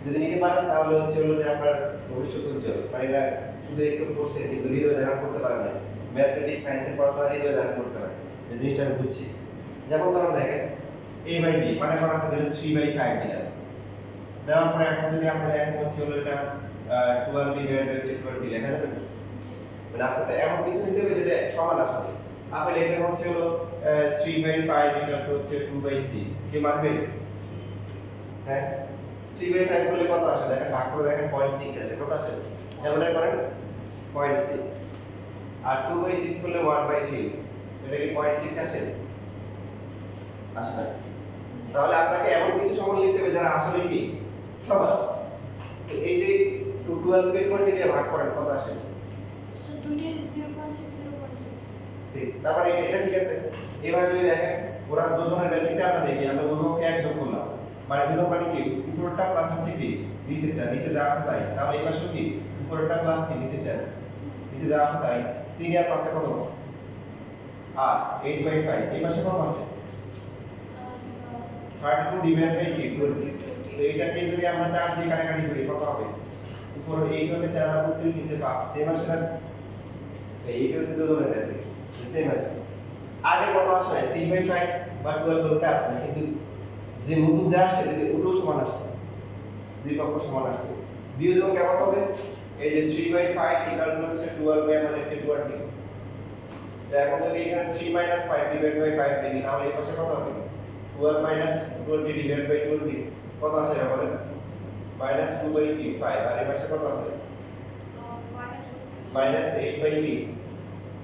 যদি নিতে পারেন তাহলে হচ্ছে হলো যে আপনার ভবিষ্যৎ উজ্জ্বল। মানে না শুধু একটু পড়ছেন কিন্তু হৃদয়ে ধারণ করতে পারেন না। ম্যাথমেটিক্স সায়েন্সের পড়াশোনা হৃদয়ে ধারণ করতে হয়, এই জিনিসটা আমি বুঝছি। যেমন ধরুন দেখেন a বাই b মানে আমরা দিলাম 3 বাই 5 দিলাম, দেওয়ার পরে এখন যদি আমরা এখন হচ্ছে হলো এটা 12 ডিভাইড বাই 20 লেখা যাবে না? মানে আপনাদের এমন কিছু নিতে হবে যেটা সমান আসলে। আপনি লিখবেন হচ্ছে হলো 3 বাই 5 ইকুয়াল টু হচ্ছে 2 বাই 6, কি মানবে? হ্যাঁ 3 বাই 5 করলে কত আসে দেখেন, ভাগ করে দেখেন 0.6 আসে। কত আসে? এমন করেন 0.6। আর 2 বাই 6 করলে 1 বাই 3, এটা কি 0.6 আসে? আসে না। তাহলে আপনাকে এমন কিছু সমান লিখতে হবে যারা আসলে কি সমান। তো এই যে 12 কে 20 দিয়ে ভাগ করেন কত আসে? সো দুইটা 0.6 0.6। তার মানে এটা ঠিক আছে। এবার যদি দেখেন ওরা দুজনের বেসিকটা আমরা দেখি, আমরা উভয়কে এক যোগ করলাম, মানে দুজন মানে কি উপরটা প্লাস হচ্ছে কি নিচেরটা, নিচে যা আছে তাই। তাহলে এই পাশে কি উপরটা প্লাস কি নিচেরটা, নিচে যা আছে তাই। 3 আর 5 কত? আর 8 বাই 5, এই পাশে কত আছে? 32 ডিভাইড বাই কি 20। তো এটাকে যদি আমরা 4 দিয়ে কাটাকাটি করি কত হবে? উপরে 8 হবে 4 আর 32, নিচে 5, সেম আসে না? এইটা হচ্ছে যোজনের বেসিক, সেম আসে। আগে কত আসলে 3 বাই 5 বা 12 ওটা আসে না, কিন্তু যে নতুন যা আসছে ওটাও সমান আসছে, দুই পক্ষ সমান আসছে। বিয়োজন কেমন হবে? এই যে 3 বাই 5 ইকুয়াল টু হচ্ছে 12 বাই মানে হচ্ছে 20। তো এখন যদি এখানে 3 মাইনাস 5 ডিভাইড বাই 5 দিই তাহলে এই পাশে কত হবে? 12 মাইনাস 20 ডিভাইড বাই 20 কত আসে বলেন? Minus 2 by 5। আর এই পাশে কত আছে? Minus 8 by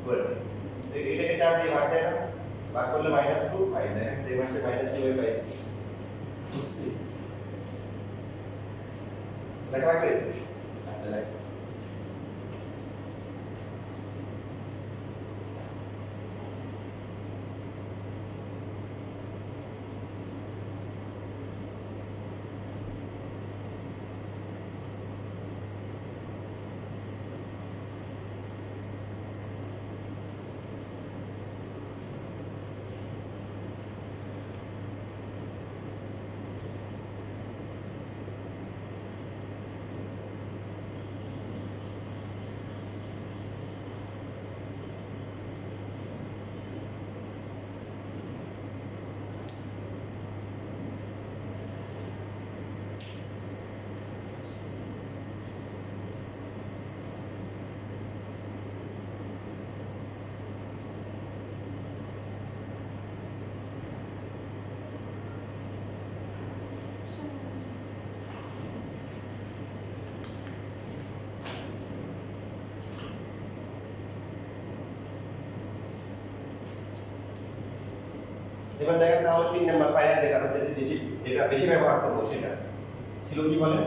12। তো এটাকে 4 দিয়ে ভাগ যায় না, ভাগ করলে মাইনাস 2 5 দেখেন সেই পাশে মাইনাস 2 বাই 5 বুঝছি লেখা লাগবে। আচ্ছা লেখ। এবার দেখেন তাহলে 3 নাম্বার ফাইনাল যেটা আমাদের যেটা বেশি ব্যবহার করব সেটা ছিল কি বলেন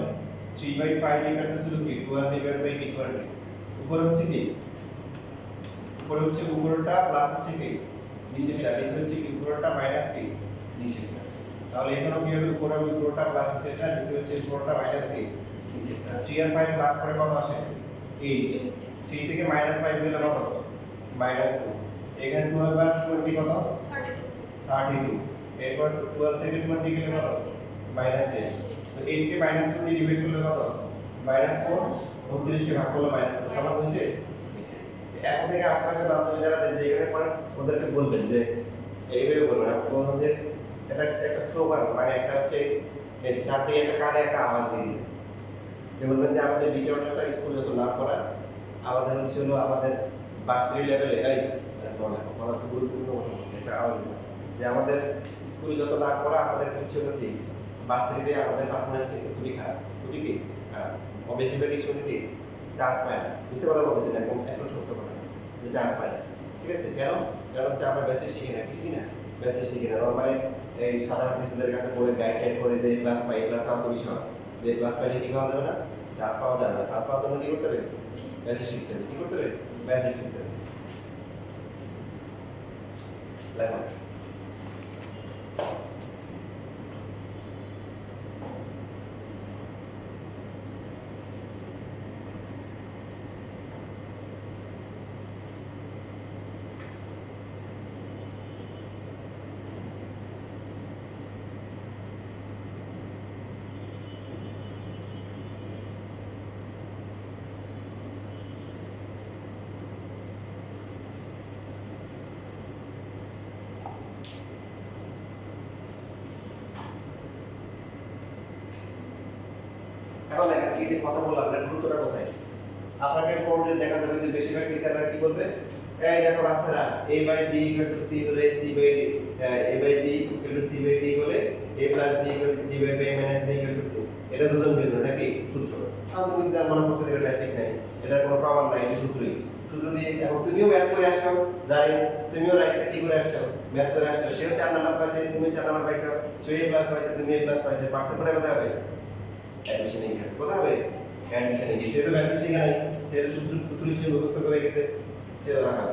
3 বাই 5 ইকুয়াল টু ছিল কি 12 ডিভাইড বাই 20। উপরে হচ্ছে কি উপরে হচ্ছে উপরটা প্লাস হচ্ছে কি নিচেরটা, নিচে হচ্ছে কি উপরটা মাইনাস কি নিচেরটা। তাহলে এখানেও কি হবে উপরে উপরটা প্লাস নিচেরটা, নিচে হচ্ছে উপরটা মাইনাস কি নিচেরটা। 3 আর 5 প্লাস করে কত আসে 8। 3 থেকে মাইনাস 5 গেলে কত আসে মাইনাস 2। এখানে 12 আর 20 কত 32। এরপর 12 থেকে 20 গেলে কত মাইনাস 8। তো 8 কে মাইনাস 2 দিয়ে ডিভাইড করলে কত -4 29 কে ভাগ করলে -4 সমান হয়েছে। এখন থেকে আশপাশের বান্ধবী যারা যে এখানে পড়েন ওদেরকে বলবেন যে এইভাবে বলবেন ওদের একটা স্লোগান মানে একটা হচ্ছে এই চারটি একটা কানে একটা আওয়াজ দিয়ে দিবেন যে বলবেন যে আমাদের বিকেলটা স্যার স্কুল যত নাম করা আমাদের হচ্ছে হলো আমাদের ভার্সিটি লেভেলে এই কথা খুব গুরুত্বপূর্ণ কথা বলছে একটা আওয়াজ যে আমাদের স্কুল যত নাম করা আমাদের হচ্ছে হলো কি ভার্সিটিতে আমাদের পারফরমেন্স কিন্তু খুবই খারাপ খুবই কি খারাপ বেশিরভাগ স্টুডেন্টই চান্স পায় না মিথ্যে কথা বলতেছি না একদম সত্য কথা যে চান্স পায় না ঠিক আছে কেন কারণ হচ্ছে আমরা বেসিক শিখি না কি শিখি না বেসিক শিখি না নর্মালি এই সাধারণ স্টুডেন্টের কাছে বই গাইড করে যে ক্লাস পাই ক্লাস পাওয়ার তো বিষয় আছে যে ক্লাস পাইলে কি পাওয়া যাবে না চান্স পাওয়া যাবে না চান্স পাওয়ার জন্য কি করতে হবে বেসিক শিখতে হবে কি করতে হবে বেসিক শিখতে হবে লেখো এখন দেখেন এই যে কথা বললাম আপনার গুরুত্বটা কোথায় আপনাকে পড়লে দেখা যাবে যে বেশিরভাগ টিচাররা কি বলবে এই দেখো বাচ্চারা a by b = c হলে c by d a by b = c by d হলে a plus b = d by b minus b = c এটা দুজন বিয়োজন নাকি সূত্র আমি তুমি যা মনে করতে এটা বেসিক নাই এটা কোনো প্রমাণ নাই এটা সূত্রই সূত্র দিয়ে এখন তুমিও ম্যাথ করে আসছো জানি তুমিও রাইসে কি করে আসছো ম্যাথ করে আসছো সেও 4 নাম্বার পাইছে তুমি 4 নাম্বার পাইছো সে a প্লাস পাইছে তুমি a প্লাস পাইছে পার্থক্যটা কোথায় হবে অ্যাডমিশনে গিয়ে কোথায় হবে অ্যাডমিশনে গিয়ে সে তো বেসিক শিখা নাই সে তো সূত্র হিসেবে মুখস্থ করে গেছে সে তো রাখা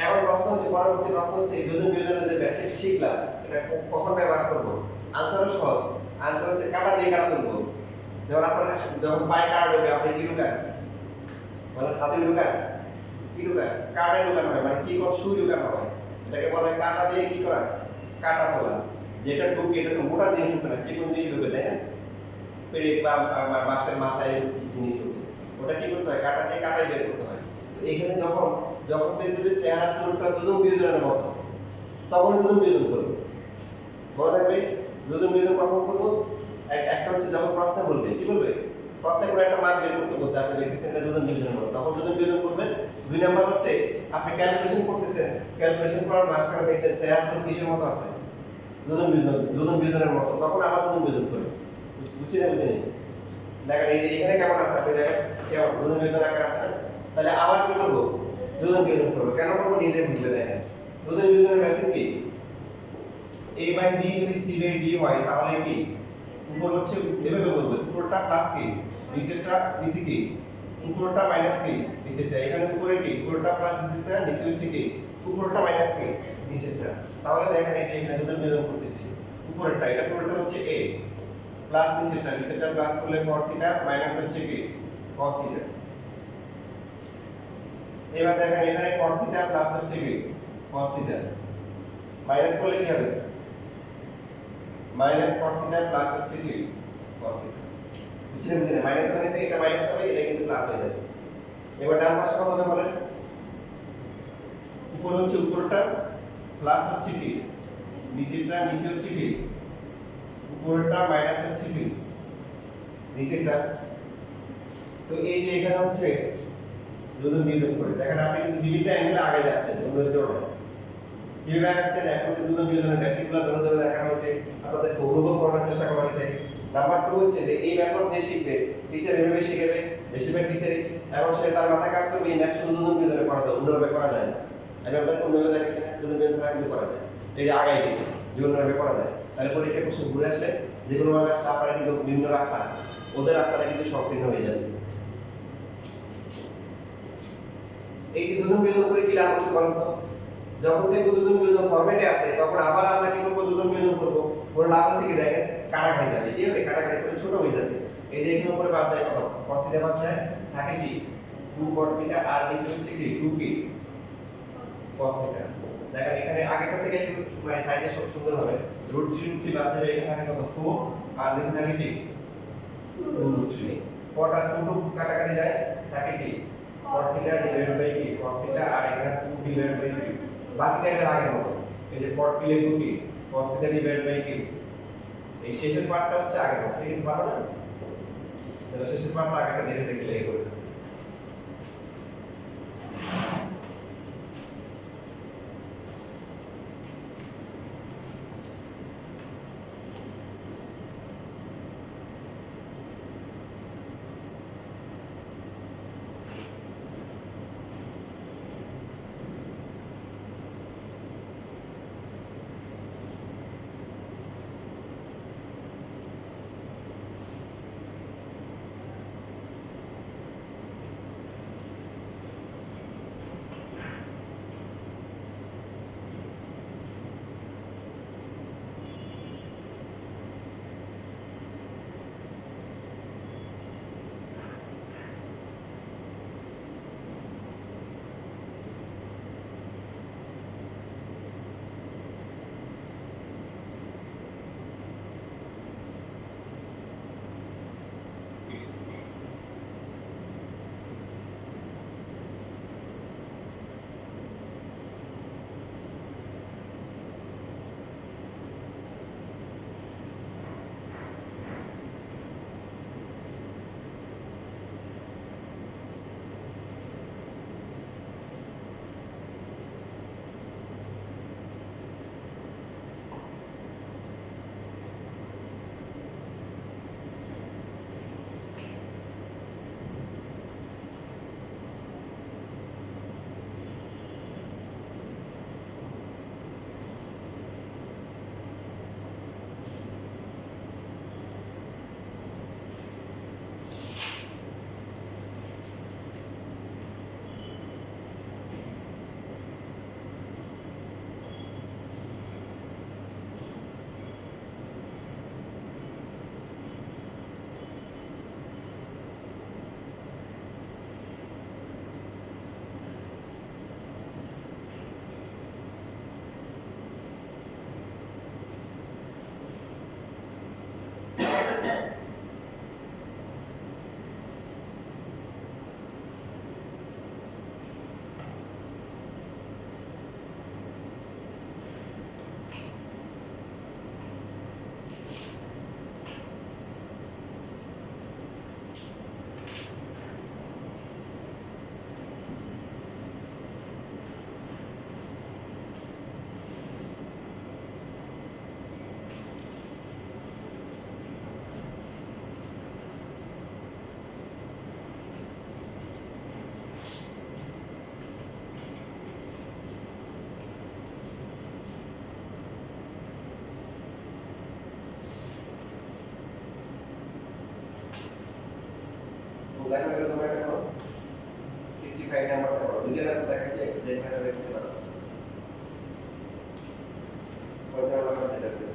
এখন প্রশ্ন হচ্ছে পরবর্তী প্রশ্ন হচ্ছে এই যোজন বিয়োজনের যে বেসিক শিখলাম এটা কখন ব্যবহার করব আনসারও সহজ আনসার হচ্ছে কাটা দিয়ে কাটা তুলবো যখন আপনার যখন পায়ে কাটা ঢোকে আপনি কি ঢুকান মানে হাতে ঢুকান কি ঢুকান কাটায় ঢুকানো হয় মানে চিকন সুই ঢুকানো হয় এটাকে বলা হয় কাটা দিয়ে কি করা কাটা তোলা যেটা ঢুকে এটা তো মোটা জিনিস ঢুকে না চিকন জিনিস ঢুকে তাই না পেরে বা বাঁশের মাথায় জিনিস ঢুকে ওটা কি করতে হয় কাটা দিয়ে কাটাই বের করতে হয় তো এখানে যখন দেখবে যে চেহারা স্লোপটা যোজন বিয়োজনের মতো তখন যোজন বিয়োজন করবো মনে থাকবে যোজন বিয়োজন কখন করবো একটা হচ্ছে যখন প্রশ্ন বলবে কি বলবে প্রশ্নে কোনো একটা মান বের করতে বলছে আপনি দেখতেছেন এটা যোজন বিয়োজনের মতো তখন যোজন বিয়োজন করবেন 2 নাম্বার হচ্ছে আপনি ক্যালকুলেশন করতেছেন ক্যালকুলেশন করার মাঝখানে দেখবেন চেহারা স্লোপ কিসের মতো আছে যোজন বিয়োজনের মতো তখন আবার যোজন বিয়োজন করবেন বুঝছেন বুঝেন দেখেন এই যে এখানে কেমন আছে আপনি দেখেন কেমন যোজন বিয়োজন আকার আছে না তাহলে আবার কি করবো যোজন বিয়োজন করবো কেন করবো নিজে বুঝবে দেখেন যোজন বিয়োজনের বেসিক কি a by b যদি c by d হয় তাহলে কি উপর হচ্ছে এভাবে বলবো উপরটা প্লাস কি নিচেরটা নিচে কি উপরটা মাইনাস কি নিচেরটা এখানে উপরে কি উপরটা প্লাস নিচেরটা নিচে হচ্ছে কি উপরটা মাইনাস কি নিচেরটা তাহলে দেখেন এই যে এখানে যোজন বিয়োজন করতেছি উপরেরটা এটা পুরোটা হচ্ছে a প্লাস নিচেরটা প্লাস করলে cos থিটা মাইনাস হচ্ছে কি cos থিটা এবার দেখেন এখানে cos থিটা প্লাস হচ্ছে কি cos থিটা মাইনাস করলে কি হবে মাইনাস cos থিটা প্লাস হচ্ছে কি cos থিটা বুঝছেন মাইনাস মানে এটা মাইনাস হবে এটা কিন্তু প্লাস হয়ে যাবে এবার ডান পাশে কত হবে বলেন উপর হচ্ছে উপরটা প্লাস হচ্ছে কি নিচেরটা নিচে হচ্ছে কি উপরটা মাইনাস হচ্ছে কি নিচেরটা তো এই যে এখানে হচ্ছে যোজন বিয়োজন করে দেখেন আপনি কিন্তু বিভিন্ন অ্যাঙ্গেলে আগে যাচ্ছেন তোমরা দেখো কিভাবে আগাচ্ছেন এখন হচ্ছে যোজন বিয়োজনের বেসিকগুলো ধরে দেখানো হয়েছে আপনাদের অনুভব করার চেষ্টা করা হয়েছে নাম্বার 2 হচ্ছে যে এই মেথড যে শিখবে টিচার এভাবে শিখাবে বেশিরভাগ টিচারই এবং সে তার মাথায় কাজ করবে এই ম্যাথ শুধু যোজন বিয়োজনে করা যায় অন্যভাবে করা যায় না আমি আপনাদের অন্যভাবে দেখাচ্ছি না যোজন বিয়োজন আগে করা যায় এই যে আগাই গেছে যেগুলোভাবে করা যায় তাহলে পরীক্ষা কোশ্চেন ঘুরে আসলে যেগুলো ভাবে আসলে আপনারা কিন্তু বিভিন্ন রাস্তা আছে ওদের রাস্তাটা কিন্তু সংকীর্ণ হয়ে যাবে এই যে যোজন বিয়োজন করে কি লাভ হচ্ছে বলুন তো যখন দেখব যোজন বিয়োজন ফরম্যাটে আছে তখন আবার আমরা কি করব যোজন বিয়োজন করব ওর লাভ আছে কি দেখেন কাটাকাটি যাবে কি হবে কাটাকাটি করে ছোট হয়ে যাবে এই যে এখানে উপরে বাদ যায় কত cos থিটা বাদ যায় থাকে কি 2 cot থিটা আর নিচে হচ্ছে কি 2 কি cos থিটা দেখেন এখানে আগেরটা থেকে একটু মানে সাইজে সুন্দর হবে √3 বাদ যাবে এখানে থাকে কত 4 আর নিচে থাকে কি 2√3 পট আর 2 কাটাকাটি যায় থাকে কি cot থিটা ডিভাইড বাই কি cos থিটা আর এখানে 2 ডিভাইড বাই কি বাকিটা এর আগের মতো এই যে cot কি লিখব কি cos থিটা ডিভাইড বাই কি এই শেষের পার্টটা হচ্ছে আগের মতো ঠিক আছে পারো না তাহলে শেষের পার্টটা আগেরটা দেখে দেখে লিখে করবে দেখো এটা তোমরা এটা করো 55 নাম্বারটা করো দুইটা ম্যাথ দেখাইছি একটা যে ম্যাথটা দেখতে পারো 55 নাম্বার যেটা আছে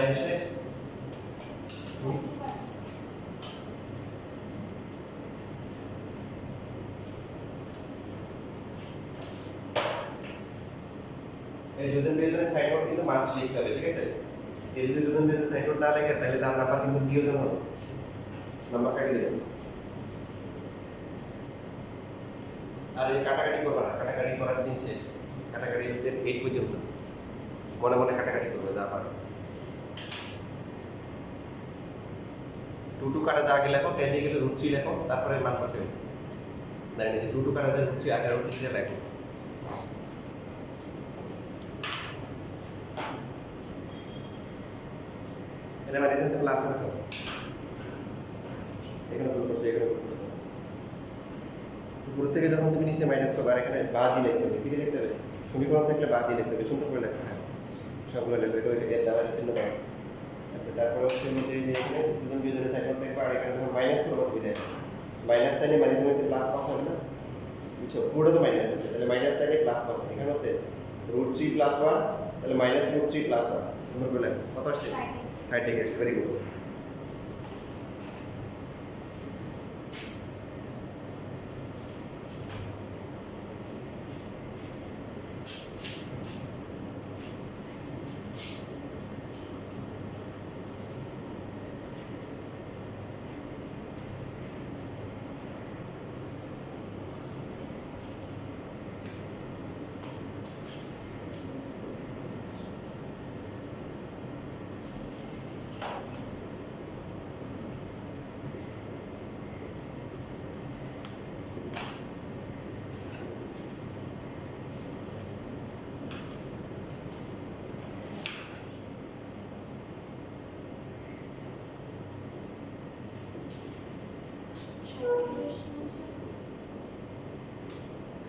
9 শেষ এই যোজন বিয়োজনের সাইড নোট কিন্তু মাস্ট লিখতে হবে ঠিক আছে এই যদি যোজন বিয়োজনের সাইড নোট না লেখে তাহলে তার নাম্বার কিন্তু বিয়োজন হবে নাম্বার কেটে দেবেন আর এই কাটাকাটি করবে না কাটাকাটি করার দিন শেষ কাটাকাটি হচ্ছে 8 পর্যন্ত মনে মনে কাটাকাটি করবে যা পারো 2 2 কাটা যা আগে লেখো 10 এ গেলে √3 লেখো তারপরে মান বসাবে জানেন যে 2 2 কাটা যা √3 আগে √3 লেখো এটা মানে এসেন্স ক্লাস না তো এখানে ভুল করতে এখানে ভুল করতে উপর থেকে যখন তুমি নিচে মাইনাস করবে আর এখানে বাদ দিয়ে লিখতে হবে কি দিয়ে লিখতে হবে সমীকরণ থাকলে বাদ দিয়ে লিখতে হবে সুন্দর করে লেখা হ্যাঁ সবগুলো লিখবে এটা এর দ্বারা চিহ্ন করো আচ্ছা তারপরে হচ্ছে যে এখানে দুজন বিয়োজনের সাইন করতে পারে এখানে যখন মাইনাস করবে তুমি দেখো মাইনাস সাইনে মাইনাস মাইনাসে প্লাস পাস হবে না বুঝছো পুরোটা তো মাইনাস আছে তাহলে মাইনাস সাইনে প্লাস পাস এখানে হচ্ছে √3 + 1 তাহলে -√3 + 1 সুন্দর করে লেখো কত আসছে 30 ডিগ্রি ভেরি গুড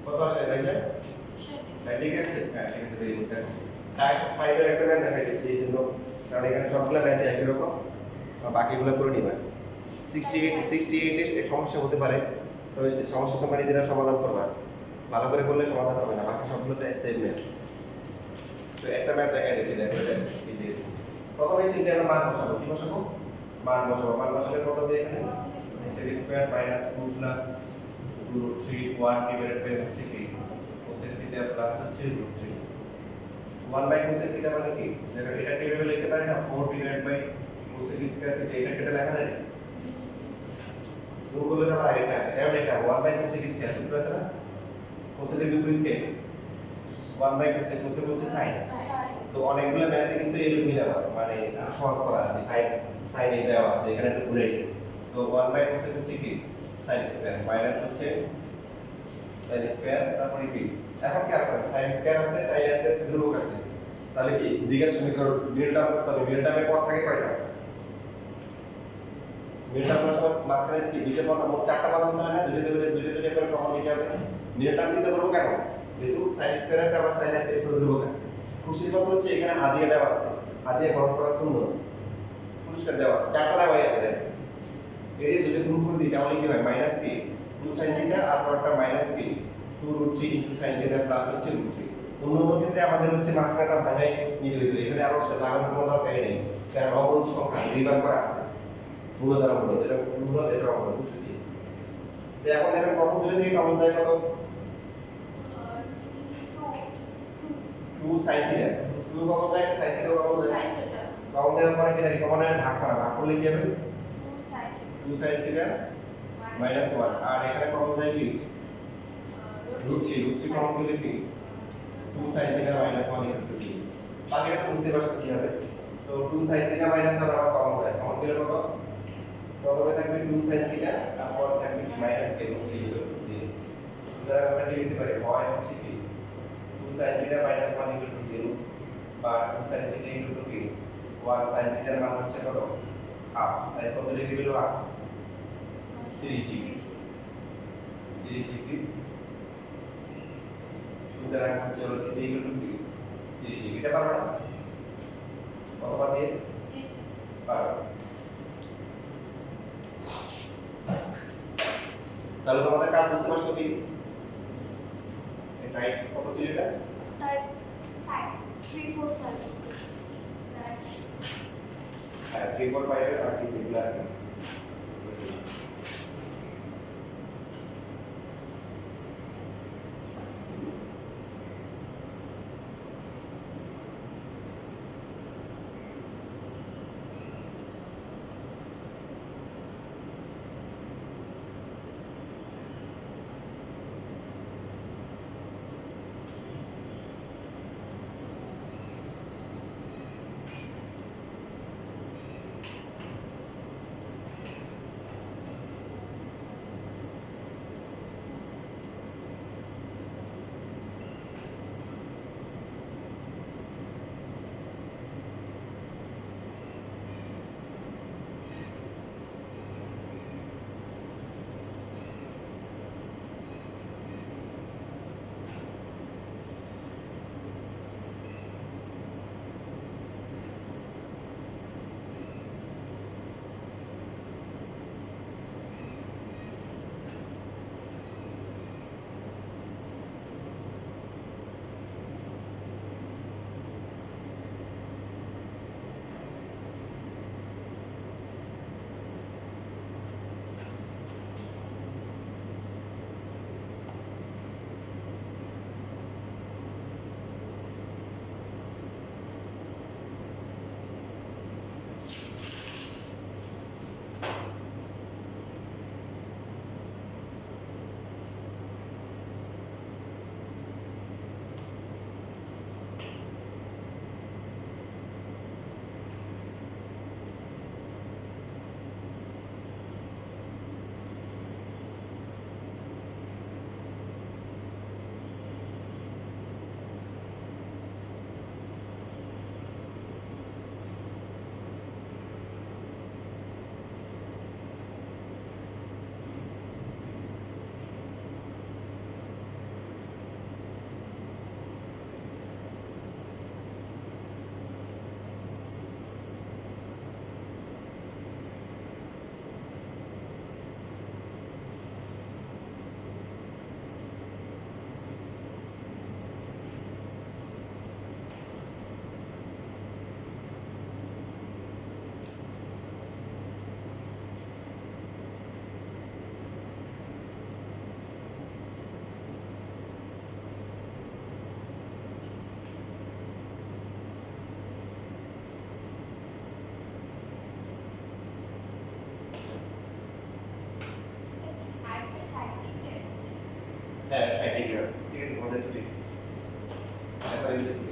কত আসে ভাইজান 30 ডিগ্রি আছে হ্যাঁ ঠিক আছে ভেরি গুড দেখো টাইপ 5 এর একটা ম্যাথ দেখাই দিচ্ছি এই জন্য কারণ এখানে সবগুলো ম্যাথ একই রকম বাকিগুলো করে নিবা 68 এর সমস্যা হতে পারে তো এই যে সমস্যা তোমার নিজেরা সমাধান করবা ভালো করে করলে সমাধান হবে না বাকি সবগুলো তো সেম ম্যাথ তো একটা ম্যাথ দেখাই দিচ্ছি দেখো এটা এই যে প্রথমে সিঙ্গেল মান বসাবো কি বসাবো মান বসালে কত হবে এখানে cos square minus 2 plus √3 1 divided by হচ্ছে কি cosec থিটা প্লাস হচ্ছে √3 1 বাই cosec থিটা মানে কি যেটা এটা টেবিলে লিখতে পারি না 4 divided by cosec square theta এটা কেটে লেখা যায় তো বলে তো আমরা এটা আসে এখন এটা 1 বাই cosec স্কয়ার সূত্র আছে না cosec এর বিপরীত কে 1 বাই cosec cosec হচ্ছে sin তো অনেকগুলো ম্যাথে কিন্তু এরকমই দেওয়া মানে সহজ করা আছে sin এই দেওয়া আছে এখানে একটু ঘুরে এসে সো 1 বাই cosec হচ্ছে কি sin স্কয়ার মাইনাস হচ্ছে sin স্কয়ার তারপরে কি এখন কি করব sin স্কয়ার আছে sin আছে ধ্রুবক আছে তাহলে কি দ্বিঘাত সমীকরণ মিডল টার্ম তবে মিডল টার্মে পদ থাকে কয়টা মিডল টার্মের সময় মাঝখানে কি দুইটা পদ মোট চারটা পদ আনতে হয় না দুইটা করে কমন নিতে হবে মিডল টার্ম চিন্তা করব কেন যেহেতু sin স্কয়ার আছে আবার sin আছে এর ধ্রুবক আছে খুশির কথা হচ্ছে এখানে হাদিয়া দেওয়া আছে হাদিয়া গ্রহণ করা সুন্দর পুরস্কার দেওয়া আছে চারটা দেওয়াই আছে দেখো এই যদি গুণ করে দিই তাহলে কি হয় মাইনাস কি 2 sin থিটা আর পরটা মাইনাস কি 2√3 sin থিটা প্লাস হচ্ছে √3 অন্য ক্ষেত্রে আমাদের হচ্ছে মাঝখানটা ভাঙাই নিতে হইতো এখানে আরো দাঁড়ানোর কোনো দরকারই নেই কারণ অবরোধ সংখ্যা দুইবার করে আছে মূল দ্বারা মূল এটা অবরোধ বুঝতেছি তো এখন দেখেন প্রথম দুটো থেকে কমন যায় কত 2 sin থিটা 2 কমন যায় sin থিটা কমন যায় কমন দেওয়ার পরে কি দেখি কমনের ভাগ করলে কি হবে 2 sin থিটা -1 আর এখানে কমন যায় কি √3 কমন করলে কি 2 sin থিটা -1 = 0 বাকিটা তো বুঝতে পারছো কি হবে সো 2 sin থিটা - 1 আবার কমন যায় কমন গেলে কত প্রথমে থাকবে 2 sin থিটা তারপর থাকবে -√3 = 0 সুতরাং আমরা কি লিখতে পারি হয় হচ্ছে কি 2 sin থিটা - 1 = 0 বা 2 sin থিটা = কি 1 sin থিটার মান হচ্ছে কত হাফ তাই কত ডিগ্রি হলো হাফ 30 ডিগ্রি সুতরাং হচ্ছে হলো থিটা = কি 30 ডিগ্রি এটা পারবে না কতবার দিয়ে পারবে তাহলে তোমাদের কাজ বুঝতে পারছো কি টাইপ কত ছিল এটা টাইপ 5 3 4 5 হ্যাঁ 3.5 এর আর কি যেগুলো আছে আরেকটা 60 ডিগ্রি আসছে। হ্যাঁ 60 ডিগ্রি ঠিক আছে আমাদের ছুটি এখন